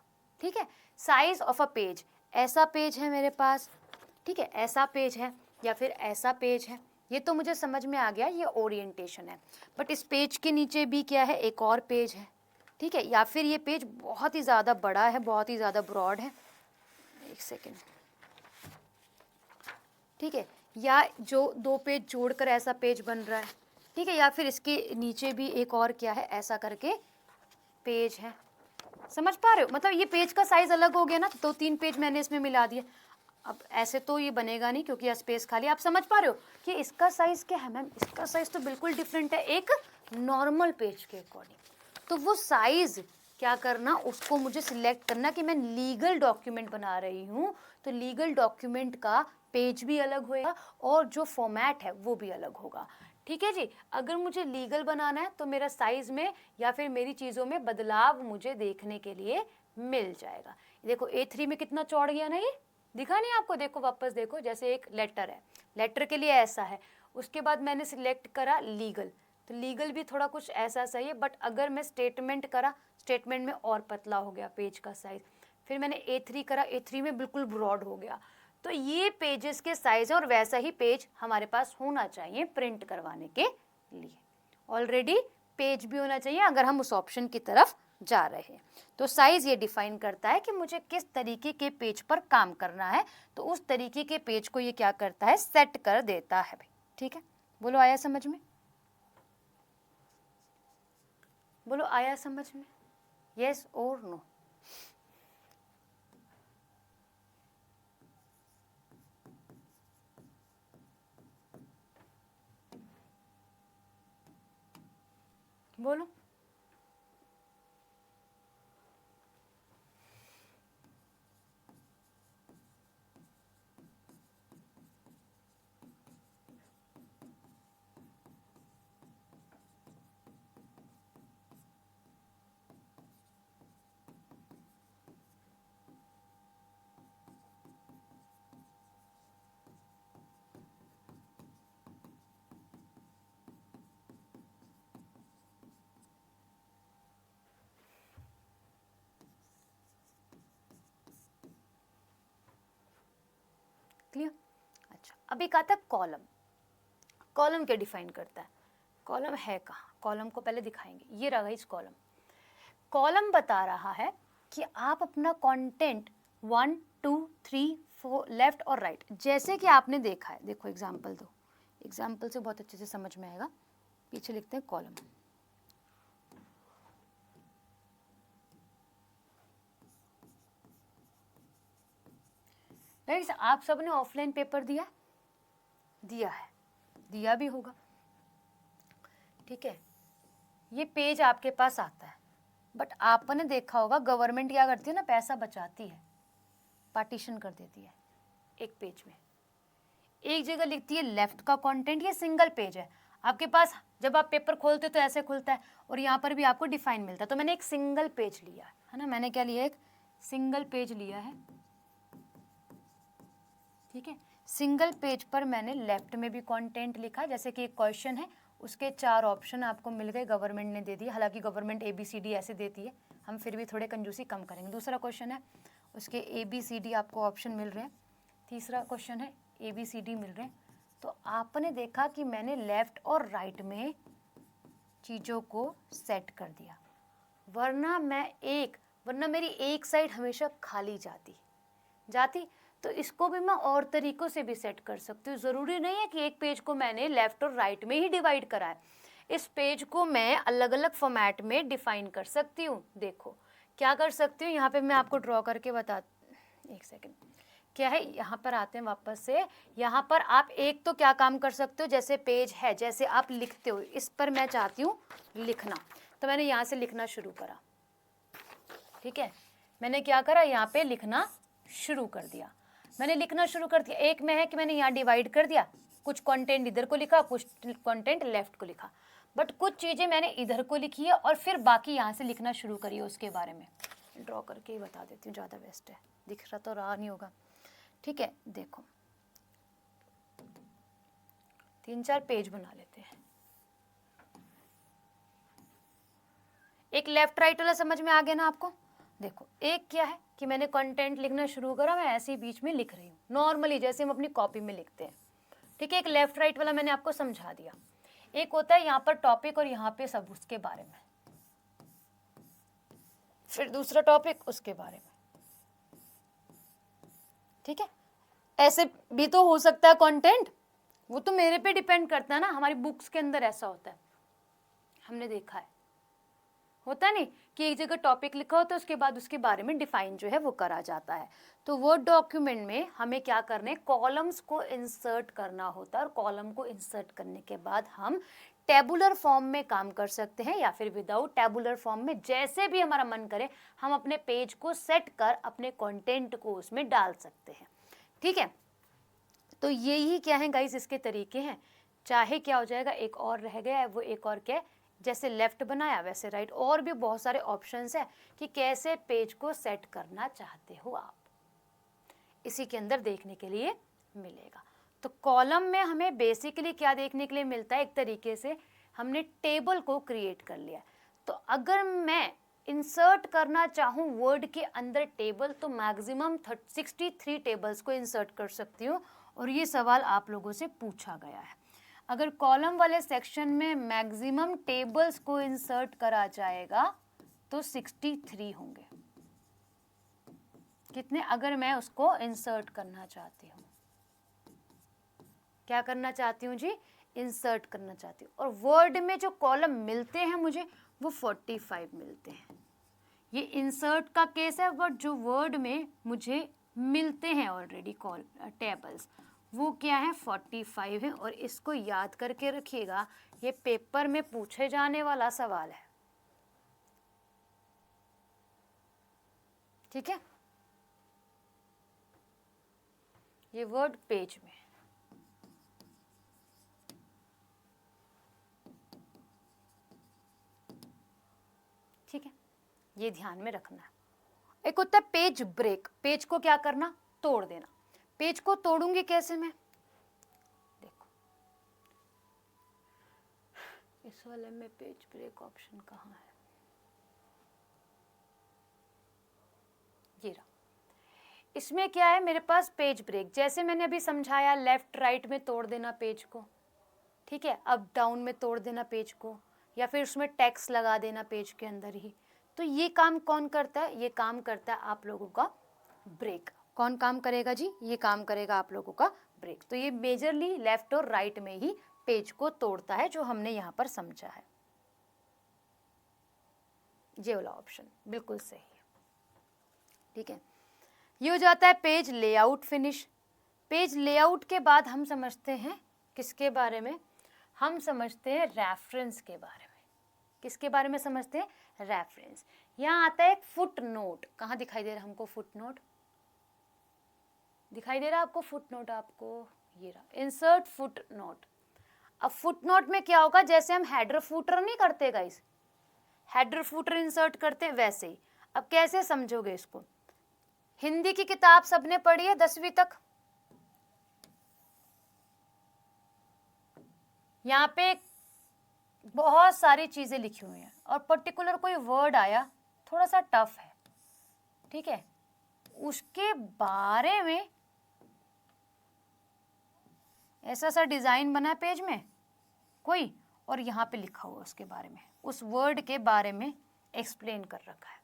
ठीक है, साइज ऑफ अ पेज, ऐसा पेज है मेरे पास, ठीक है, ऐसा पेज है या फिर ऐसा पेज है, ये तो मुझे समझ में आ गया, ये ओरिएंटेशन है। बट इस पेज के नीचे भी क्या है? एक और पेज है। ठीक है, या फिर ये पेज बहुत ही ज़्यादा बड़ा है, बहुत ही ज़्यादा ब्रॉड है। एक सेकेंड, ठीक है, या जो दो पेज जोड़कर ऐसा पेज बन रहा है, ठीक है, या फिर इसके नीचे भी एक और क्या है? ऐसा करके पेज है। समझ पा रहे हो? मतलब ये पेज का साइज अलग हो गया ना, तो 3 पेज मैंने इसमें मिला दिए। अब ऐसे तो ये बनेगा नहीं क्योंकि यह स्पेस खाली। आप समझ पा रहे हो कि इसका साइज क्या है? मैम इसका साइज तो बिल्कुल डिफरेंट है एक नॉर्मल पेज के अकॉर्डिंग। तो वो साइज क्या करना, उसको मुझे सिलेक्ट करना कि मैं लीगल डॉक्यूमेंट बना रही हूँ, तो लीगल डॉक्यूमेंट का पेज भी अलग होगा और जो फॉर्मेट है वो भी अलग होगा। ठीक है जी, अगर मुझे लीगल बनाना है तो मेरा साइज में या फिर मेरी चीज़ों में बदलाव मुझे देखने के लिए मिल जाएगा। देखो A3 में कितना चौड़ गया ना, ये दिखा नहीं आपको? देखो वापस देखो, जैसे एक लेटर है, लेटर के लिए ऐसा है, उसके बाद मैंने सिलेक्ट करा लीगल, तो लीगल भी थोड़ा कुछ ऐसा सही है। बट अगर मैं स्टेटमेंट करा, स्टेटमेंट में और पतला हो गया पेज का साइज। फिर मैंने A3 करा, A3 में बिल्कुल ब्रॉड हो गया। तो ये पेजेस के साइज है और वैसा ही पेज हमारे पास होना चाहिए प्रिंट करवाने के लिए। ऑलरेडी पेज भी होना चाहिए अगर हम उस ऑप्शन की तरफ जा रहे हैं। तो साइज ये डिफाइन करता है कि मुझे किस तरीके के पेज पर काम करना है, तो उस तरीके के पेज को ये क्या करता है? सेट कर देता है भाई। ठीक है, बोलो आया समझ में? बोलो आया समझ में? यस और नो? बोलो। क्लियर? अच्छा, अभी कहा था कॉलम। कॉलम क्या डिफाइन करता है? कॉलम है कहाँ? कॉलम को पहले दिखाएंगे। ये रहा इस कॉलम। कॉलम बता रहा है कि आप अपना कंटेंट 1 2 3 4 लेफ्ट और राइट, जैसे कि आपने देखा है। देखो एग्जाम्पल दो, एग्जाम्पल से बहुत अच्छे से समझ में आएगा। पीछे लिखते हैं कॉलम। गाइस आप सबने ऑफलाइन पेपर दिया? दिया है, दिया भी होगा, ठीक है। ये पेज आपके पास आता है, बट आपने देखा होगा गवर्नमेंट क्या करती है ना, पैसा बचाती है, पार्टीशन कर देती है एक पेज में। एक जगह लिखती है लेफ्ट का कंटेंट, ये सिंगल पेज है आपके पास। जब आप पेपर खोलते हो तो ऐसे खुलता है, और यहाँ पर भी आपको डिफाइन मिलता है। तो मैंने एक सिंगल पेज लिया है ना, मैंने क्या लिया? एक सिंगल पेज लिया है, ठीक है। सिंगल पेज पर मैंने लेफ्ट में भी कंटेंट लिखा, जैसे कि एक क्वेश्चन है, उसके 4 ऑप्शन आपको मिल गए, गवर्नमेंट ने दे दिए। हालांकि गवर्नमेंट ABCD ऐसे देती है, हम फिर भी थोड़े कंजूसी कम करेंगे। दूसरा क्वेश्चन है, उसके ABCD आपको ऑप्शन मिल रहे हैं। तीसरा क्वेश्चन है, ABCD मिल रहे हैं। तो आपने देखा कि मैंने लेफ्ट और राइट में चीज़ों को सेट कर दिया, वरना मेरी एक साइड हमेशा खाली जाती। तो इसको भी मैं और तरीक़ों से भी सेट कर सकती हूँ। ज़रूरी नहीं है कि एक पेज को मैंने लेफ़्ट और राइट में ही डिवाइड करा है। इस पेज को मैं अलग अलग फॉर्मेट में डिफ़ाइन कर सकती हूँ। देखो क्या कर सकती हूँ, यहाँ पे मैं आपको ड्रॉ करके बता, एक सेकेंड, क्या है, यहाँ पर आते हैं वापस से। यहाँ पर आप एक तो क्या काम कर सकते हो, जैसे पेज है, जैसे आप लिखते हो, इस पर मैं चाहती हूँ लिखना, तो मैंने यहाँ से लिखना शुरू करा, ठीक है। मैंने क्या करा, यहाँ पे लिखना शुरू कर दिया। मैंने लिखना शुरू कर दिया। एक में है कि मैंने यहाँ डिवाइड कर दिया, कुछ कंटेंट इधर को लिखा, कुछ कंटेंट लेफ्ट को लिखा, बट कुछ चीज़ें मैंने इधर को लिखी है और फिर बाकी यहाँ से लिखना शुरू करी है। उसके बारे में ड्रॉ करके ही बता देती हूँ, ज़्यादा बेस्ट है, दिख रहा तो रहा नहीं होगा, ठीक है। देखो 3-4 पेज बना लेते हैं। एक लेफ्ट राइट वाला समझ में आ गया ना आपको? देखो एक क्या है कि मैंने कंटेंट लिखना शुरू करा, मैं ऐसे ही बीच में लिख रही हूँ नॉर्मली जैसे हम अपनी कॉपी में लिखते हैं, ठीक है। एक लेफ्ट राइट वाला मैंने आपको समझा दिया। एक होता है यहाँ पर टॉपिक और यहाँ पे सब उसके बारे में, फिर दूसरा टॉपिक उसके बारे में, ठीक है। ऐसे भी तो हो सकता है कंटेंट, वो तो मेरे पे डिपेंड करता है ना। हमारी बुक्स के अंदर ऐसा होता है, हमने देखा है, होता नहीं कि एक जगह टॉपिक लिखा होता है, उसके बाद उसके बारे में डिफाइन जो है वो करा जाता है। तो वर्ड डॉक्यूमेंट में हमें क्या करना है, कॉलम्स को इंसर्ट करना होता है, और कॉलम को इंसर्ट करने के बाद हम टेबुलर फॉर्म में काम कर सकते हैं, या फिर विदाउट टेबुलर फॉर्म में, जैसे भी हमारा मन करे हम अपने पेज को सेट कर अपने कंटेंट को उसमें डाल सकते हैं, ठीक है। तो यही क्या है गाइस, इसके तरीके हैं। चाहे क्या हो जाएगा, एक और रह गया है, वो एक और क्या, जैसे लेफ्ट बनाया वैसे राइट, और भी बहुत सारे ऑप्शंस हैं कि कैसे पेज को सेट करना चाहते हो आप, इसी के अंदर देखने के लिए मिलेगा। तो कॉलम में हमें बेसिकली क्या देखने के लिए मिलता है, एक तरीके से हमने टेबल को क्रिएट कर लिया। तो अगर मैं इंसर्ट करना चाहूँ वर्ड के अंदर टेबल, तो मैक्सिमम 63 टेबल्स को इंसर्ट कर सकती हूँ, और ये सवाल आप लोगों से पूछा गया है। अगर कॉलम वाले सेक्शन में मैक्सिमम टेबल्स को इंसर्ट करा जाएगा तो 63 होंगे। कितने, अगर मैं उसको इंसर्ट करना चाहती हूँ, क्या करना चाहती हूँ जी, इंसर्ट करना चाहती हूँ। और वर्ड में जो कॉलम मिलते हैं मुझे, वो 45 मिलते हैं। ये इंसर्ट का केस है, बट जो वर्ड में मुझे मिलते हैं ऑलरेडी कॉल टेबल्स वो क्या है 45 है। और इसको याद करके रखिएगा, ये पेपर में पूछे जाने वाला सवाल है, ठीक है। ये वर्ड पेज में, ठीक है, ये ध्यान में रखना है। एक होता है पेज ब्रेक, पेज को क्या करना, तोड़ देना। पेज को तोड़ूंगी कैसे मैं, देखो इस वाले में पेज ब्रेक ऑप्शन कहाँ है, ये रहा। इसमें क्या है मेरे पास पेज ब्रेक, जैसे मैंने अभी समझाया लेफ्ट राइट में तोड़ देना पेज को, ठीक है, अप डाउन में तोड़ देना पेज को, या फिर उसमें टेक्स्ट लगा देना पेज के अंदर ही। तो ये काम कौन करता है, ये काम करता है आप लोगों का ब्रेक। कौन काम करेगा जी, ये काम करेगा आप लोगों का ब्रेक। तो ये मेजरली लेफ्ट और राइट में ही पेज को तोड़ता है, जो हमने यहाँ पर समझा है। ये वाला ऑप्शन बिल्कुल सही है, ठीक है। ये हो जाता है page layout finish. Page layout के बाद हम समझते हैं किसके बारे में, हम समझते हैं रेफरेंस के बारे में। किसके बारे में समझते हैं, रेफरेंस। यहाँ आता है एक फुट नोट, कहाँ दिखाई दे रहा है हमको फुट नोट, दिखाई दे रहा है आपको फुट नोट, आपको ये रहा, इंसर्ट फुट नोट। अब फुट नोट में क्या होगा, जैसे हम हेडर फुटर नहीं करते गाइस, हेडर फुटर इंसर्ट करते हैं वैसे ही। अब कैसे समझोगे इसको, हिंदी की किताब सबने पढ़ी है 10वीं तक, यहाँ पे बहुत सारी चीजें लिखी हुई हैं और पर्टिकुलर कोई वर्ड आया थोड़ा सा टफ है, ठीक है, उसके बारे में ऐसा सा डिजाइन बना पेज में कोई, और यहाँ पे लिखा हुआ उसके बारे में, उस वर्ड के बारे में एक्सप्लेन कर रखा है।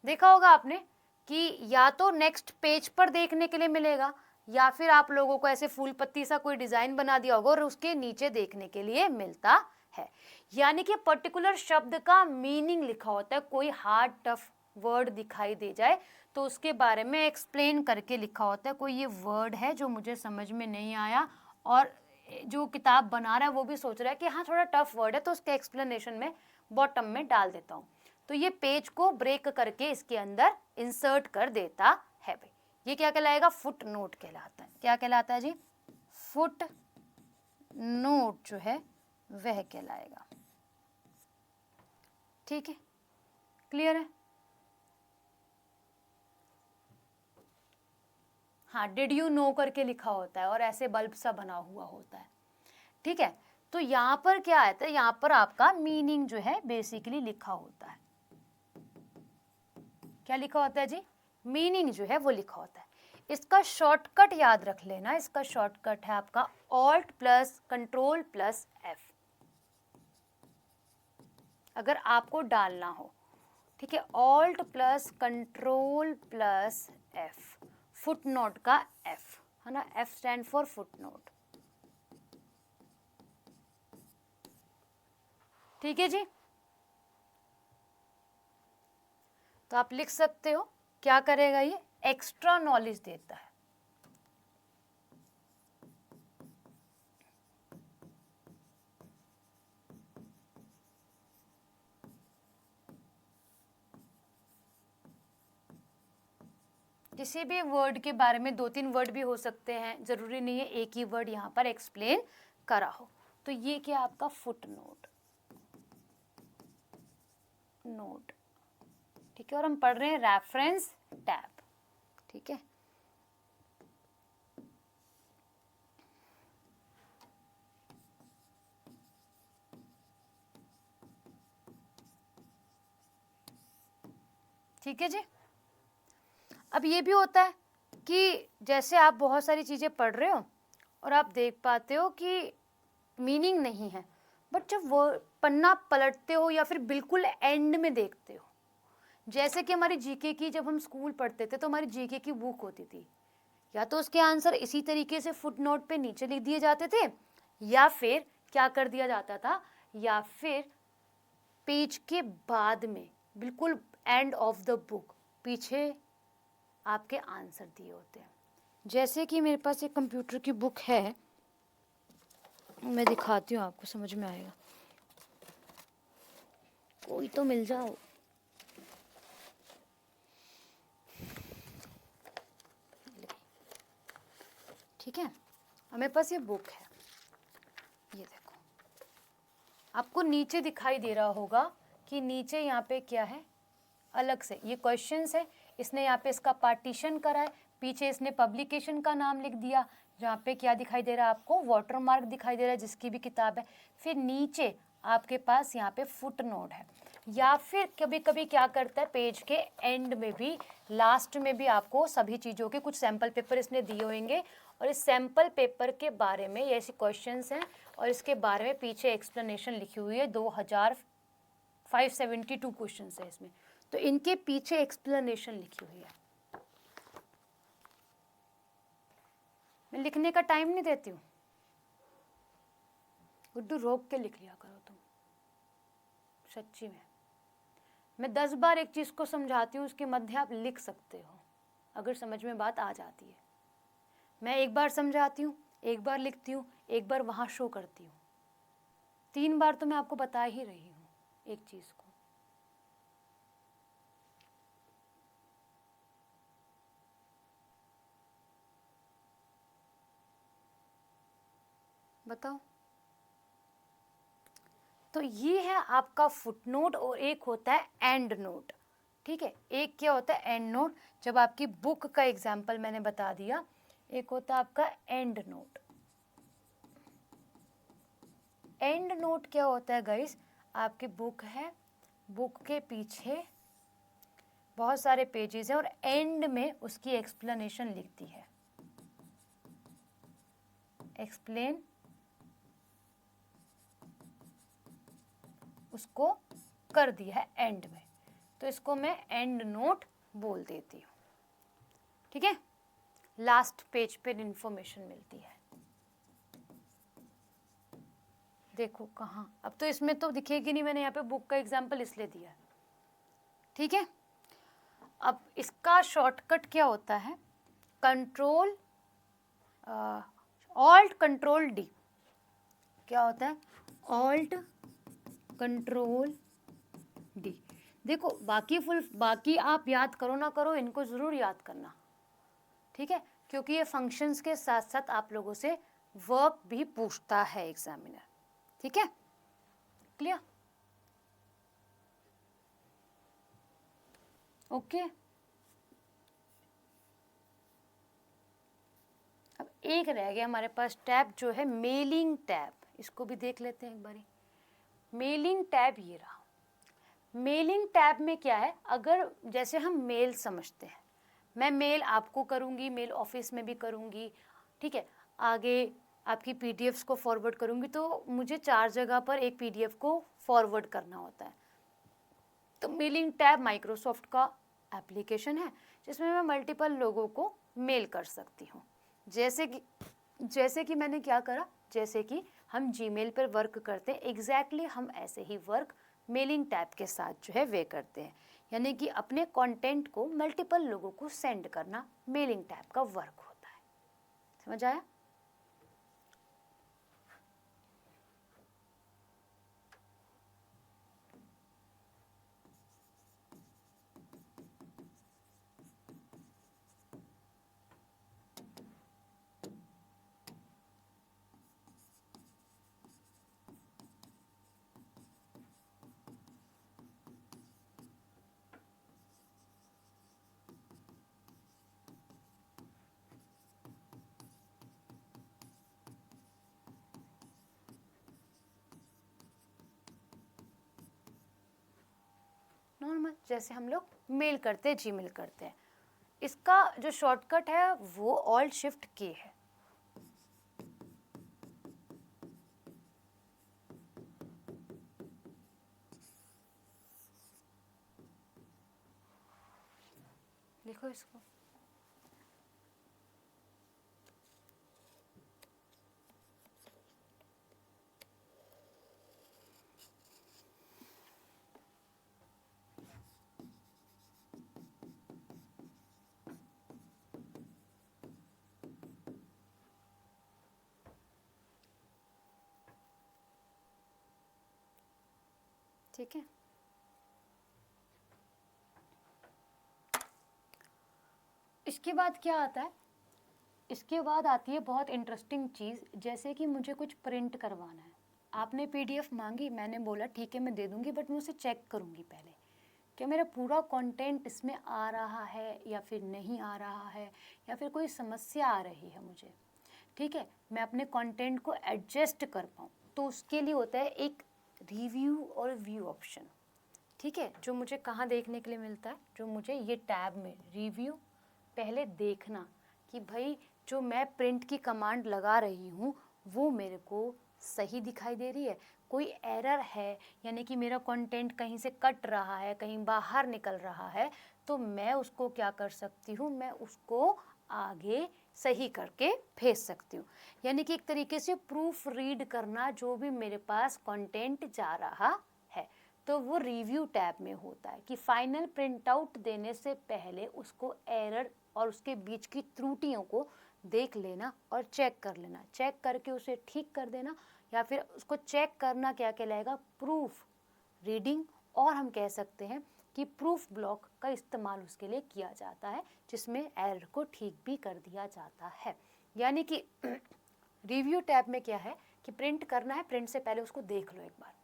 देखा होगा आपने कि या तो नेक्स्ट पेज पर देखने के लिए मिलेगा, या फिर आप लोगों को ऐसे फूल पत्ती सा कोई डिजाइन बना दिया होगा और उसके नीचे देखने के लिए मिलता है। यानी कि पर्टिकुलर शब्द का मीनिंग लिखा होता है। कोई हार्ड टफ वर्ड दिखाई दे जाए तो उसके बारे में एक्सप्लेन करके लिखा होता है। कोई ये वर्ड है जो मुझे समझ में नहीं आया और जो किताब बना रहा है वो भी सोच रहा है कि हाँ थोड़ा टफ वर्ड है, तो उसके एक्सप्लेनेशन में बॉटम में डाल देता हूँ। तो ये पेज को ब्रेक करके इसके अंदर इंसर्ट कर देता है भाई। ये क्या कहलाएगा, फुट नोट कहलाता है। क्या कहलाता है जी, फुट नोट जो है वह कहलाएगा। ठीक है, क्लियर है। हाँ, डिड यू नो करके लिखा होता है और ऐसे बल्ब सा बना हुआ होता है। ठीक है, तो यहाँ पर क्या आता है, यहाँ पर आपका मीनिंग जो है बेसिकली लिखा होता है। क्या लिखा होता है जी, मीनिंग जो है वो लिखा होता है। इसका शॉर्टकट याद रख लेना, इसका शॉर्टकट है आपका alt plus control plus F, अगर आपको डालना हो। ठीक है, alt plus control plus F, foot note का एफ है ना, F stand for foot note. ठीक है जी, तो आप लिख सकते हो। क्या करेगा ये, एक्स्ट्रा नॉलेज देता है। किसी भी वर्ड के बारे में 2-3 वर्ड भी हो सकते हैं, जरूरी नहीं है एक ही वर्ड यहाँ पर एक्सप्लेन करा हो। तो ये क्या आपका फुट नोट नोट। ठीक है, और हम पढ़ रहे हैं रेफरेंस टैब। ठीक है, ठीक है जी। अब ये भी होता है कि जैसे आप बहुत सारी चीज़ें पढ़ रहे हो और आप देख पाते हो कि मीनिंग नहीं है, बट जब वो पन्ना पलटते हो या फिर बिल्कुल एंड में देखते हो, जैसे कि हमारी जीके की जब हम स्कूल पढ़ते थे तो हमारी जीके की बुक होती थी, या तो उसके आंसर इसी तरीके से फुट नोट पे नीचे लिख दिए जाते थे, या फिर क्या कर दिया जाता था, या फिर पेज के बाद में, बिल्कुल एंड ऑफ द बुक, पीछे आपके आंसर दिए होते हैं। जैसे कि मेरे पास एक कंप्यूटर की बुक है, मैं दिखाती हूँ, आपको समझ में आएगा। कोई तो मिल जाओ। ठीक है, मेरे पास ये बुक है, ये देखो, आपको नीचे दिखाई दे रहा होगा कि नीचे यहाँ पे क्या है, अलग से ये क्वेश्चंस है, इसने यहाँ पे इसका पार्टीशन करा है, पीछे इसने पब्लिकेशन का नाम लिख दिया, जहाँ पे क्या दिखाई दे रहा है आपको, वाटरमार्क दिखाई दे रहा है जिसकी भी किताब है। फिर नीचे आपके पास यहाँ पे फुट नोट है, या फिर कभी कभी क्या करता है, पेज के एंड में भी, लास्ट में भी आपको सभी चीज़ों के कुछ सैम्पल पेपर इसने दिए होंगे, और इस सैम्पल पेपर के बारे में ये ऐसे क्वेश्चंस हैं और इसके बारे में पीछे एक्सप्लेनेशन लिखी हुई है। 2572 क्वेश्चंस है इसमें, तो इनके पीछे एक्सप्लेनेशन लिखी हुई है। मैं लिखने का टाइम नहीं देती हूँ, गुड्डू रोक के लिख लिया करो तुम, सच्ची में। मैं 10 बार एक चीज़ को समझाती हूँ, उसके मध्य आप लिख सकते हो अगर समझ में बात आ जाती है। मैं एक बार समझाती हूँ, एक बार लिखती हूँ, एक बार वहाँ शो करती हूँ, 3 बार तो मैं आपको बता ही रही हूँ एक चीज़ को। बताओ, तो ये है आपका फुटनोट, और एक होता है एंड नोट। ठीक है, एक क्या होता है एंड नोट, जब आपकी बुक का एग्जाम्पल मैंने बता दिया। एक होता है आपका एंड नोट। एंड नोट क्या होता है गाइस, आपकी बुक है, बुक के पीछे बहुत सारे पेजेस हैं और एंड में उसकी एक्सप्लेनेशन लिखती है, एक्सप्लेन उसको कर दिया है एंड में, तो इसको मैं एंड नोट बोल देती हूँ। ठीक है, लास्ट पेज पे इंफॉर्मेशन मिलती है। देखो कहाँ, अब तो इसमें तो दिखेगी नहीं, मैंने यहाँ पे बुक का एग्जाम्पल इसलिए दिया है। ठीक है, अब इसका शॉर्टकट क्या होता है, कंट्रोल ऑल्ट कंट्रोल डी। क्या होता है, ऑल्ट कंट्रोल डी। देखो बाकी आप याद करो ना करो, इनको ज़रूर याद करना। ठीक है, क्योंकि ये फंक्शंस के साथ साथ आप लोगों से वर्क भी पूछता है एग्जामिनर। ठीक है, क्लियर, ओके। अब एक रह गया हमारे पास टैब, जो है मेलिंग टैब, इसको भी देख लेते हैं एक बारी। मेलिंग टैब ये रहा। मेलिंग टैब में क्या है, अगर जैसे हम मेल समझते हैं, मैं मेल आपको करूँगी, मेल ऑफिस में भी करूँगी, ठीक है, आगे आपकी पीडीएफ्स को फॉरवर्ड करूँगी, तो मुझे 4 जगह पर एक पीडीएफ को फॉरवर्ड करना होता है। तो मेलिंग टैब माइक्रोसॉफ्ट का एप्लीकेशन है जिसमें मैं मल्टीपल लोगों को मेल कर सकती हूँ। जैसे कि मैंने क्या करा, जैसे कि हम जीमेल पर वर्क करते हैं, एग्जैक्टली हम ऐसे ही वर्क मेलिंग टैब के साथ जो है वे करते हैं, यानी कि अपने कंटेंट को मल्टीपल लोगों को सेंड करना मेलिंग टैब का वर्क होता है। समझ आया? नॉर्मल जैसे हम लोग मेल करते हैं, जीमेल करते हैं, इसका जो शॉर्टकट है वो ऑल्ट शिफ्ट के है। लिखो इसको, ठीक है। इसके बाद क्या आता है, इसके बाद आती है बहुत इंटरेस्टिंग चीज़, जैसे कि मुझे कुछ प्रिंट करवाना है। आपने पीडीएफ मांगी, मैंने बोला ठीक है मैं दे दूंगी, बट मैं उसे चेक करूंगी पहले, क्या मेरा पूरा कंटेंट इसमें आ रहा है या फिर नहीं आ रहा है, या फिर कोई समस्या आ रही है मुझे। ठीक है, मैं अपने कंटेंट को एडजस्ट कर पाऊँ, तो उसके लिए होता है एक रिव्यू और व्यू ऑप्शन। ठीक है, जो मुझे कहाँ देखने के लिए मिलता है, जो मुझे ये टैब में रिव्यू, पहले देखना कि भाई जो मैं प्रिंट की कमांड लगा रही हूँ वो मेरे को सही दिखाई दे रही है, कोई एरर है, यानी कि मेरा कंटेंट कहीं से कट रहा है, कहीं बाहर निकल रहा है, तो मैं उसको क्या कर सकती हूँ, मैं उसको आगे सही करके भेज सकती हूँ। यानी कि एक तरीके से प्रूफ रीड करना जो भी मेरे पास कंटेंट जा रहा है, तो वो रिव्यू टैब में होता है कि फाइनल प्रिंट आउट देने से पहले उसको एरर और उसके बीच की त्रुटियों को देख लेना और चेक कर लेना, चेक करके उसे ठीक कर देना, या फिर उसको चेक करना क्या कहलाएगा, प्रूफ रीडिंग। और हम कह सकते हैं कि प्रूफ ब्लॉक का इस्तेमाल उसके लिए किया जाता है, जिसमें एरर को ठीक भी कर दिया जाता है। यानी कि रिव्यू टैब में क्या है कि प्रिंट करना है, प्रिंट से पहले उसको देख लो एक बार।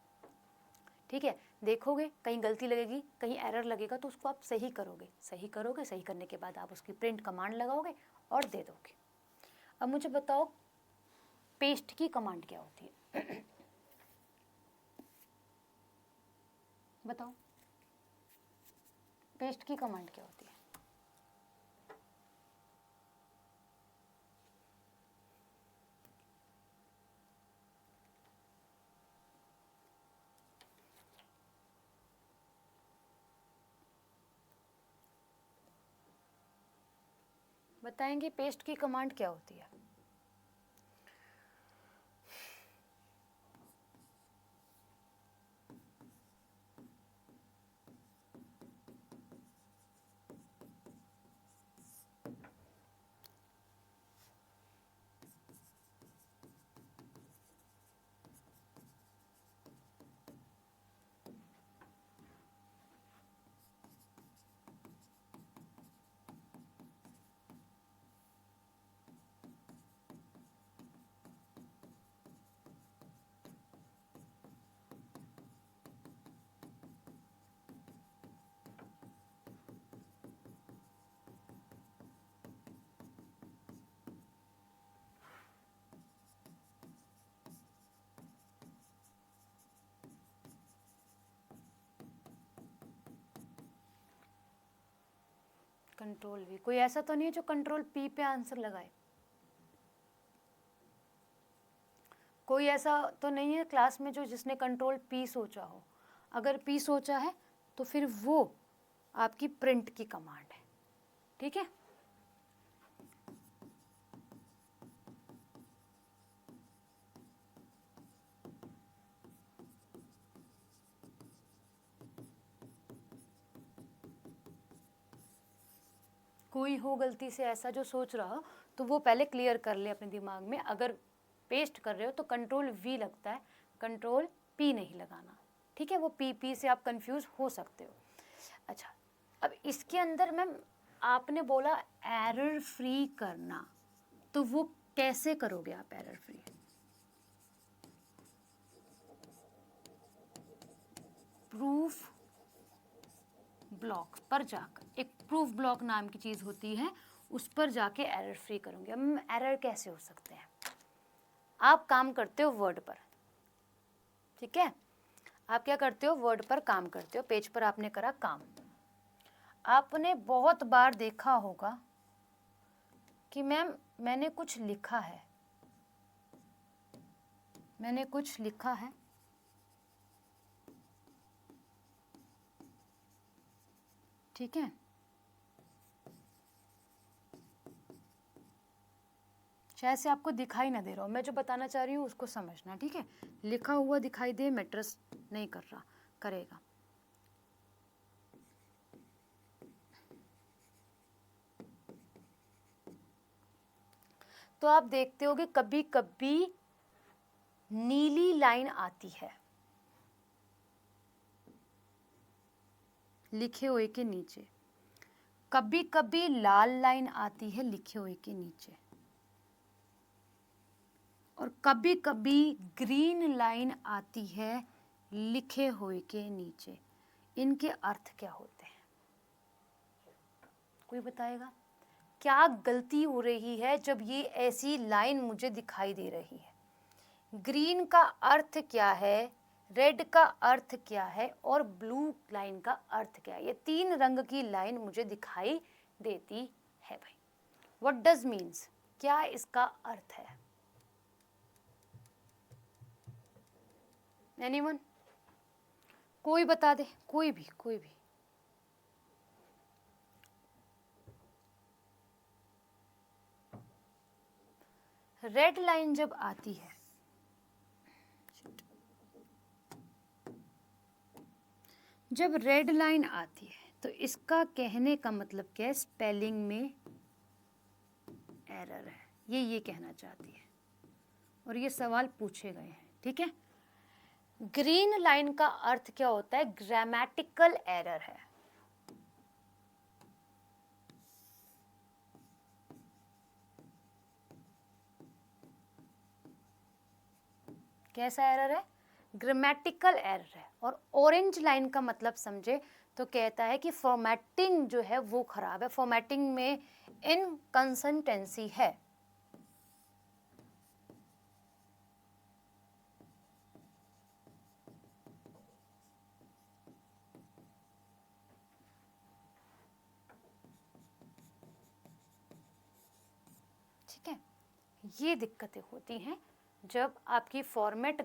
ठीक है, देखोगे कहीं गलती लगेगी, कहीं एरर लगेगा, तो उसको आप सही करोगे, सही करोगे, सही करने के बाद आप उसकी प्रिंट कमांड लगाओगे और दे दोगे। अब मुझे बताओ पेस्ट की कमांड क्या होती है। बताओ पेस्ट की कमांड क्या होती है। बताएंगे पेस्ट की कमांड क्या होती है। कंट्रोल वी, कोई ऐसा तो नहीं है जो कंट्रोल पी पे आंसर लगाए, कोई ऐसा तो नहीं है क्लास में जो जिसने कंट्रोल पी सोचा हो। अगर पी सोचा है तो फिर वो आपकी प्रिंट की कमांड है। ठीक है, कोई हो गलती से ऐसा जो सोच रहा हो तो वो पहले क्लियर कर ले अपने दिमाग में। अगर पेस्ट कर रहे हो तो कंट्रोल वी लगता है, कंट्रोल पी नहीं लगाना। ठीक है, वो पी से आप कंफ्यूज हो सकते हो। अच्छा, अब इसके अंदर मैम आपने बोला एरर फ्री करना, तो वो कैसे करोगे आप एरर फ्री। प्रूफ ब्लॉक पर जाकर, एक प्रूफ ब्लॉक नाम की चीज़ होती है, उस पर जाके एरर फ्री करूँगी। अब एरर कैसे हो सकते हैं, आप काम करते हो वर्ड पर, ठीक है, आप क्या करते हो, वर्ड पर काम करते हो, पेज पर आपने करा काम। आपने बहुत बार देखा होगा कि मैम मैंने कुछ लिखा है, मैंने कुछ लिखा है, ठीक है, शायद से आपको दिखाई ना दे रहा हो, मैं जो बताना चाह रही हूँ उसको समझना। ठीक है, लिखा हुआ दिखाई दे, मैटर्स नहीं कर रहा, करेगा। तो आप देखते होगे कभी कभी नीली लाइन आती है, लिखे हुए के नीचे। कभी कभी लाल लाइन आती है लिखे हुए के नीचे, और कभी कभी ग्रीन लाइन आती है लिखे हुए के नीचे। इनके अर्थ क्या होते हैं? कोई बताएगा? क्या गलती हो रही है जब ये ऐसी लाइन मुझे दिखाई दे रही है? ग्रीन का अर्थ क्या है, रेड का अर्थ क्या है, और ब्लू लाइन का अर्थ क्या है? ये 3 रंग की लाइन मुझे दिखाई देती है भाई। What does means? क्या इसका अर्थ है? एनीवन? कोई बता दे, कोई भी। रेड लाइन जब आती है, जब रेड लाइन आती है तो इसका कहने का मतलब क्या है? स्पेलिंग में एरर है, ये कहना चाहती है, और ये सवाल पूछे गए हैं, ठीक है। ग्रीन लाइन का अर्थ क्या होता है? ग्रामेटिकल एरर है। कैसा एरर है? ग्रामेटिकल एरर है। और ऑरेंज लाइन का मतलब समझे तो कहता है कि फॉर्मेटिंग जो है वो खराब है, फॉर्मेटिंग में इनकंसिस्टेंसी है। ठीक है, ये दिक्कतें होती हैं जब आपकी फॉर्मेट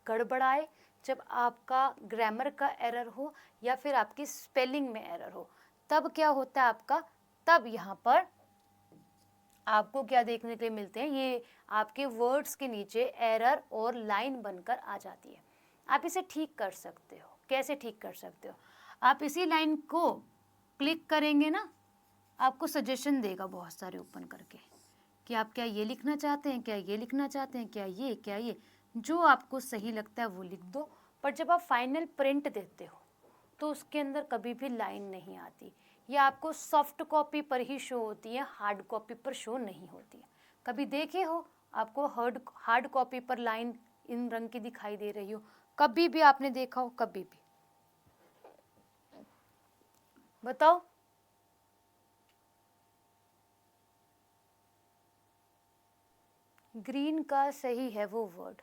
गड़बड़ाए, जब आपका ग्रामर का एरर हो, या फिर आपकी स्पेलिंग में एरर हो। तब क्या होता है आपका? तब यहाँ पर आपको क्या देखने के लिए मिलते हैं? ये आपके वर्ड्स के नीचे एरर और लाइन बनकर आ जाती है। आप इसे ठीक कर सकते हो। कैसे ठीक कर सकते हो? आप इसी लाइन को क्लिक करेंगे ना, आपको सजेशन देगा बहुत सारे ओपन करके कि आप क्या ये लिखना चाहते हैं, क्या ये लिखना चाहते हैं, क्या ये। जो आपको सही लगता है वो लिख दो। पर जब आप फाइनल प्रिंट देते हो तो उसके अंदर कभी भी लाइन नहीं आती। ये आपको सॉफ्ट कॉपी पर ही शो होती है, हार्ड कॉपी पर शो नहीं होती है। कभी देखे हो आपको हार्ड कॉपी पर लाइन इन रंग की दिखाई दे रही हो? कभी भी आपने देखा हो? कभी भी? बताओ। ग्रीन का सही है वो वर्ड।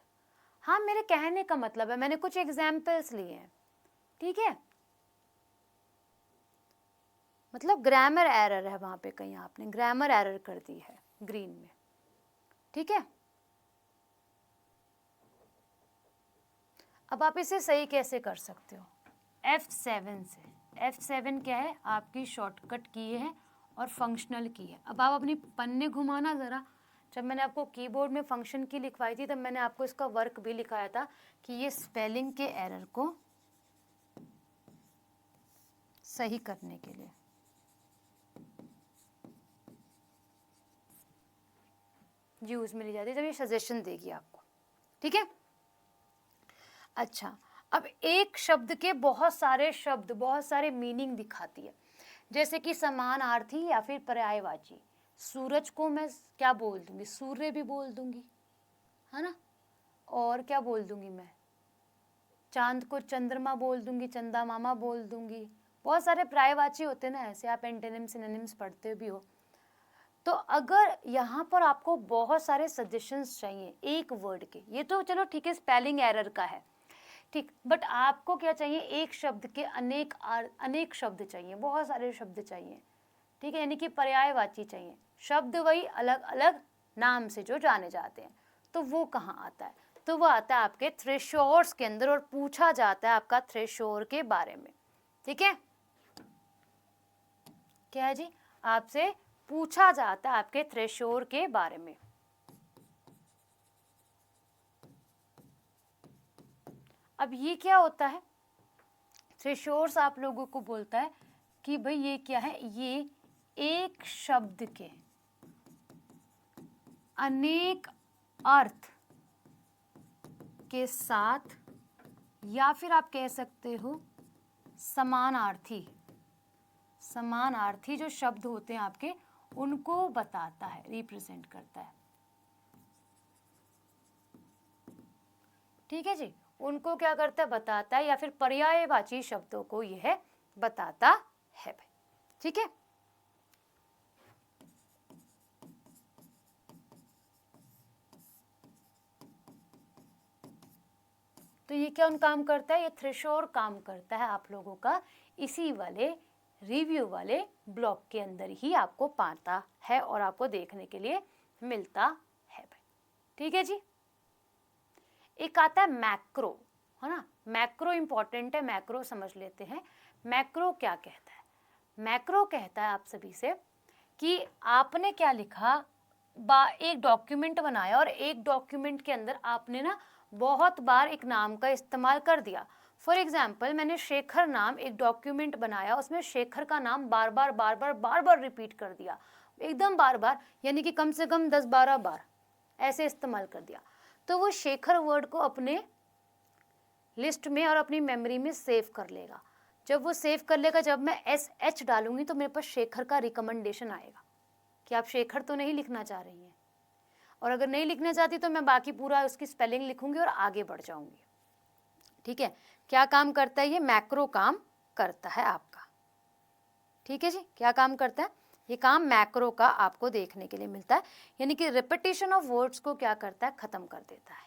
हाँ, मेरे कहने का मतलब है, मैंने कुछ एग्जाम्पल्स लिए हैं, ठीक है। मतलब ग्रामर एरर है वहां पे, कहीं आपने ग्रामर एरर कर दी है ग्रीन में, ठीक है। अब आप इसे सही कैसे कर सकते हो? F7 से। F7 क्या है? आपकी शॉर्टकट की है और फंक्शनल की है। अब आप अपनी पन्ने घुमाना ज़रा। जब मैंने आपको कीबोर्ड में फंक्शन की लिखवाई थी तब मैंने आपको इसका वर्क भी लिखाया था कि ये स्पेलिंग के एरर को सही करने के लिए। यूज में ली जाती है जब ये सजेशन देगी आपको, ठीक है। अच्छा, अब एक शब्द के बहुत सारे शब्द, बहुत सारे मीनिंग दिखाती है, जैसे कि समानार्थी या फिर पर्यायवाची। सूरज को मैं क्या बोल दूंगी? सूर्य भी बोल दूंगी, है ना। और क्या बोल दूंगी मैं? चांद को चंद्रमा बोल दूंगी, चंदा मामा बोल दूंगी। बहुत सारे पर्यायवाची होते हैं ना ऐसे, आप एंटोनिम्स सिनोनिम्स पढ़ते भी हो। तो अगर यहाँ पर आपको बहुत सारे सजेशंस चाहिए एक वर्ड के, ये तो चलो ठीक है, स्पेलिंग एरर का है, ठीक, बट आपको क्या चाहिए? एक शब्द के अनेक शब्द चाहिए, बहुत सारे शब्द चाहिए, ठीक है, यानी कि पर्यायवाची चाहिए। शब्द वही, अलग अलग नाम से जो जाने जाते हैं। तो वो कहाँ आता है? तो वो आता है आपके थ्रेशोर्स के अंदर, और पूछा जाता है आपका थ्रेशोर के बारे में, ठीक है। क्या है जी? आपसे पूछा जाता है आपके थ्रेशोर के बारे में। अब ये क्या होता है? थ्रेशोर्स आप लोगों को बोलता है कि भाई ये क्या है? ये एक शब्द के अनेक अर्थ के साथ, या फिर आप कह सकते हो समानार्थी, समानार्थी जो शब्द होते हैं आपके उनको बताता है, रिप्रेजेंट करता है। ठीक है जी, उनको क्या करता है, बताता है, या फिर पर्यायवाची शब्दों को यह बताता है भाई। ठीक है, तो ये क्या काम करता है, ये थ्रेशोल्ड काम करता है आप लोगों का इसी वाले रिव्यू वाले ब्लॉक के अंदर ही आपको पाता है और आपको देखने के लिए मिलता है भाई। ठीक है जी, एक आता है मैक्रो, है ना, मैक्रो इंपॉर्टेंट है, मैक्रो समझ लेते हैं। मैक्रो क्या कहता है, मैक्रो कहता है आप सभी से कि आपने क्या लिखा, एक डॉक्यूमेंट बनाया और एक डॉक्यूमेंट के अंदर आपने ना बहुत बार एक नाम का इस्तेमाल कर दिया। फॉर एग्जाम्पल मैंने शेखर नाम एक डॉक्यूमेंट बनाया, उसमें शेखर का नाम बार बार रिपीट कर दिया, एकदम बार बार, यानी कि कम से कम 10-12 बार ऐसे इस्तेमाल कर दिया, तो वो शेखर वर्ड को अपने लिस्ट में और अपनी मेमोरी में सेव कर लेगा। जब वो सेव कर लेगा, जब मैं SH डालूंगी तो मेरे पास शेखर का रिकमेंडेशन आएगा कि आप शेखर तो नहीं लिखना चाह रही हैं, और अगर नहीं लिखना चाहती तो मैं बाकी पूरा उसकी स्पेलिंग लिखूंगी और आगे बढ़ जाऊंगी। ठीक है, क्या काम करता है, ये मैक्रो काम करता है आपका। ठीक है जी, क्या काम करता है, ये काम मैक्रो का आपको देखने के लिए मिलता है, यानी कि रिपीटिशन ऑफ वर्ड्स को क्या करता है, खत्म कर देता है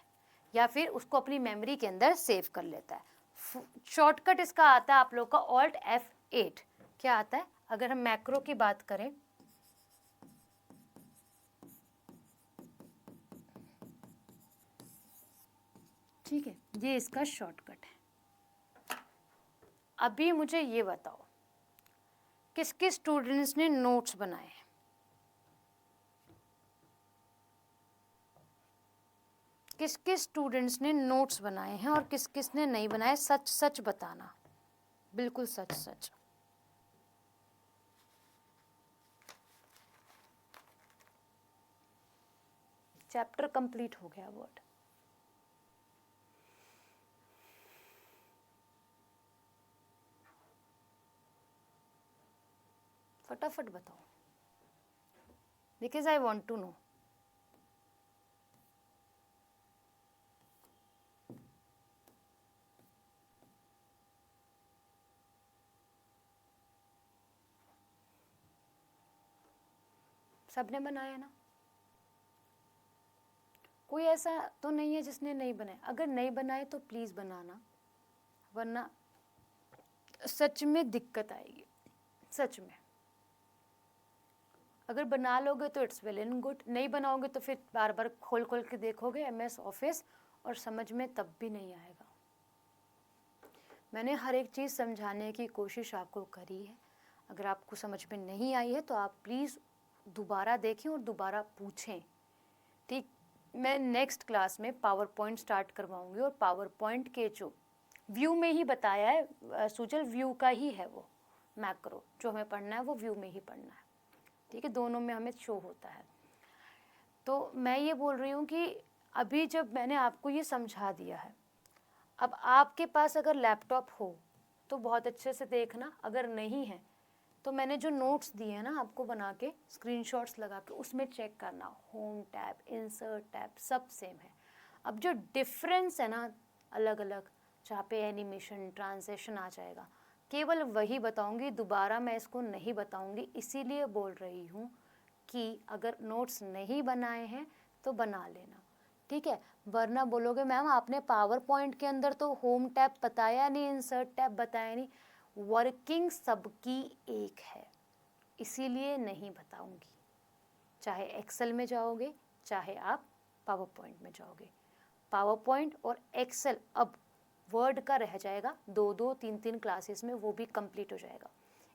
या फिर उसको अपनी मेमोरी के अंदर सेव कर लेता है। शॉर्टकट इसका आता है आप लोग का Alt F8। क्या आता है, अगर हम मैक्रो की बात करें, ठीक है, ये इसका शॉर्टकट है। अभी मुझे ये बताओ किस किस स्टूडेंट्स ने नोट्स बनाए हैं, किस किस स्टूडेंट्स ने नोट्स बनाए हैं और किस किस ने नहीं बनाए, सच सच बताना, बिल्कुल सच सच। चैप्टर कंप्लीट हो गया वर्ड। फटाफट बताओ, because I want to know. सबने बनाया ना, कोई ऐसा तो नहीं है जिसने नहीं बनाया। अगर नहीं बनाए तो प्लीज बनाना, वरना सच में दिक्कत आएगी, सच में। अगर बना लोगे तो इट्स वेल एंड गुड, नहीं बनाओगे तो फिर बार बार खोल खोल के देखोगे MS ऑफिस और समझ में तब भी नहीं आएगा। मैंने हर एक चीज़ समझाने की कोशिश आपको करी है, अगर आपको समझ में नहीं आई है तो आप प्लीज़ दोबारा देखें और दोबारा पूछें। ठीक, मैं नेक्स्ट क्लास में पावर पॉइंट स्टार्ट करवाऊंगी और पावर पॉइंट के जो व्यू में ही बताया है सुजल, व्यू का ही है वो मैक्रो, जो हमें पढ़ना है वो व्यू में ही पढ़ना है। ठीक है, दोनों में हमें शो होता है। तो मैं ये बोल रही हूँ कि अभी जब मैंने आपको ये समझा दिया है, अब आपके पास अगर लैपटॉप हो तो बहुत अच्छे से देखना, अगर नहीं है तो मैंने जो नोट्स दिए हैं ना आपको बना के स्क्रीनशॉट्स लगा के, उसमें चेक करना, होम टैब, इंसर्ट टैब सब सेम है। अब जो डिफरेंस है ना अलग अलग, जहाँ पे एनिमेशन ट्रांजेक्शन आ जाएगा, केवल वही बताऊंगी, दोबारा मैं इसको नहीं बताऊंगी। इसीलिए बोल रही हूँ कि अगर नोट्स नहीं बनाए हैं तो बना लेना, ठीक है, वरना बोलोगे मैम आपने पावर पॉइंट के अंदर तो होम टैब बताया नहीं, इंसर्ट टैब बताया नहीं। वर्किंग सबकी एक है, इसीलिए नहीं बताऊंगी। चाहे एक्सेल में जाओगे, चाहे आप पावर पॉइंट में जाओगे, पावर पॉइंट और एक्सेल अब वर्ड का रह जाएगा 2-2, 3-3 क्लासेस में, वो भी कंप्लीट हो जाएगा।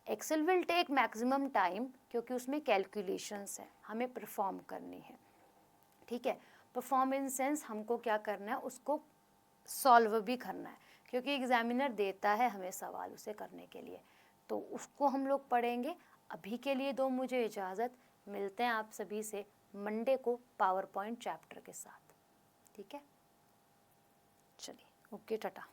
Excel will take maximum time, क्योंकि उसमें कैलकुलेशंस है, हमें परफॉर्म करनी है। ठीक है, परफॉर्म इन सेंस हमको क्या करना है, उसको सॉल्व भी करना है, क्योंकि एग्जामिनर देता है हमें सवाल उसे करने के लिए, तो उसको हम लोग पढ़ेंगे। अभी के लिए दो मुझे इजाज़त, मिलते हैं आप सभी से मंडे को पावर पॉइंट चैप्टर के साथ। ठीक है, चलिए, ओके, टाटा।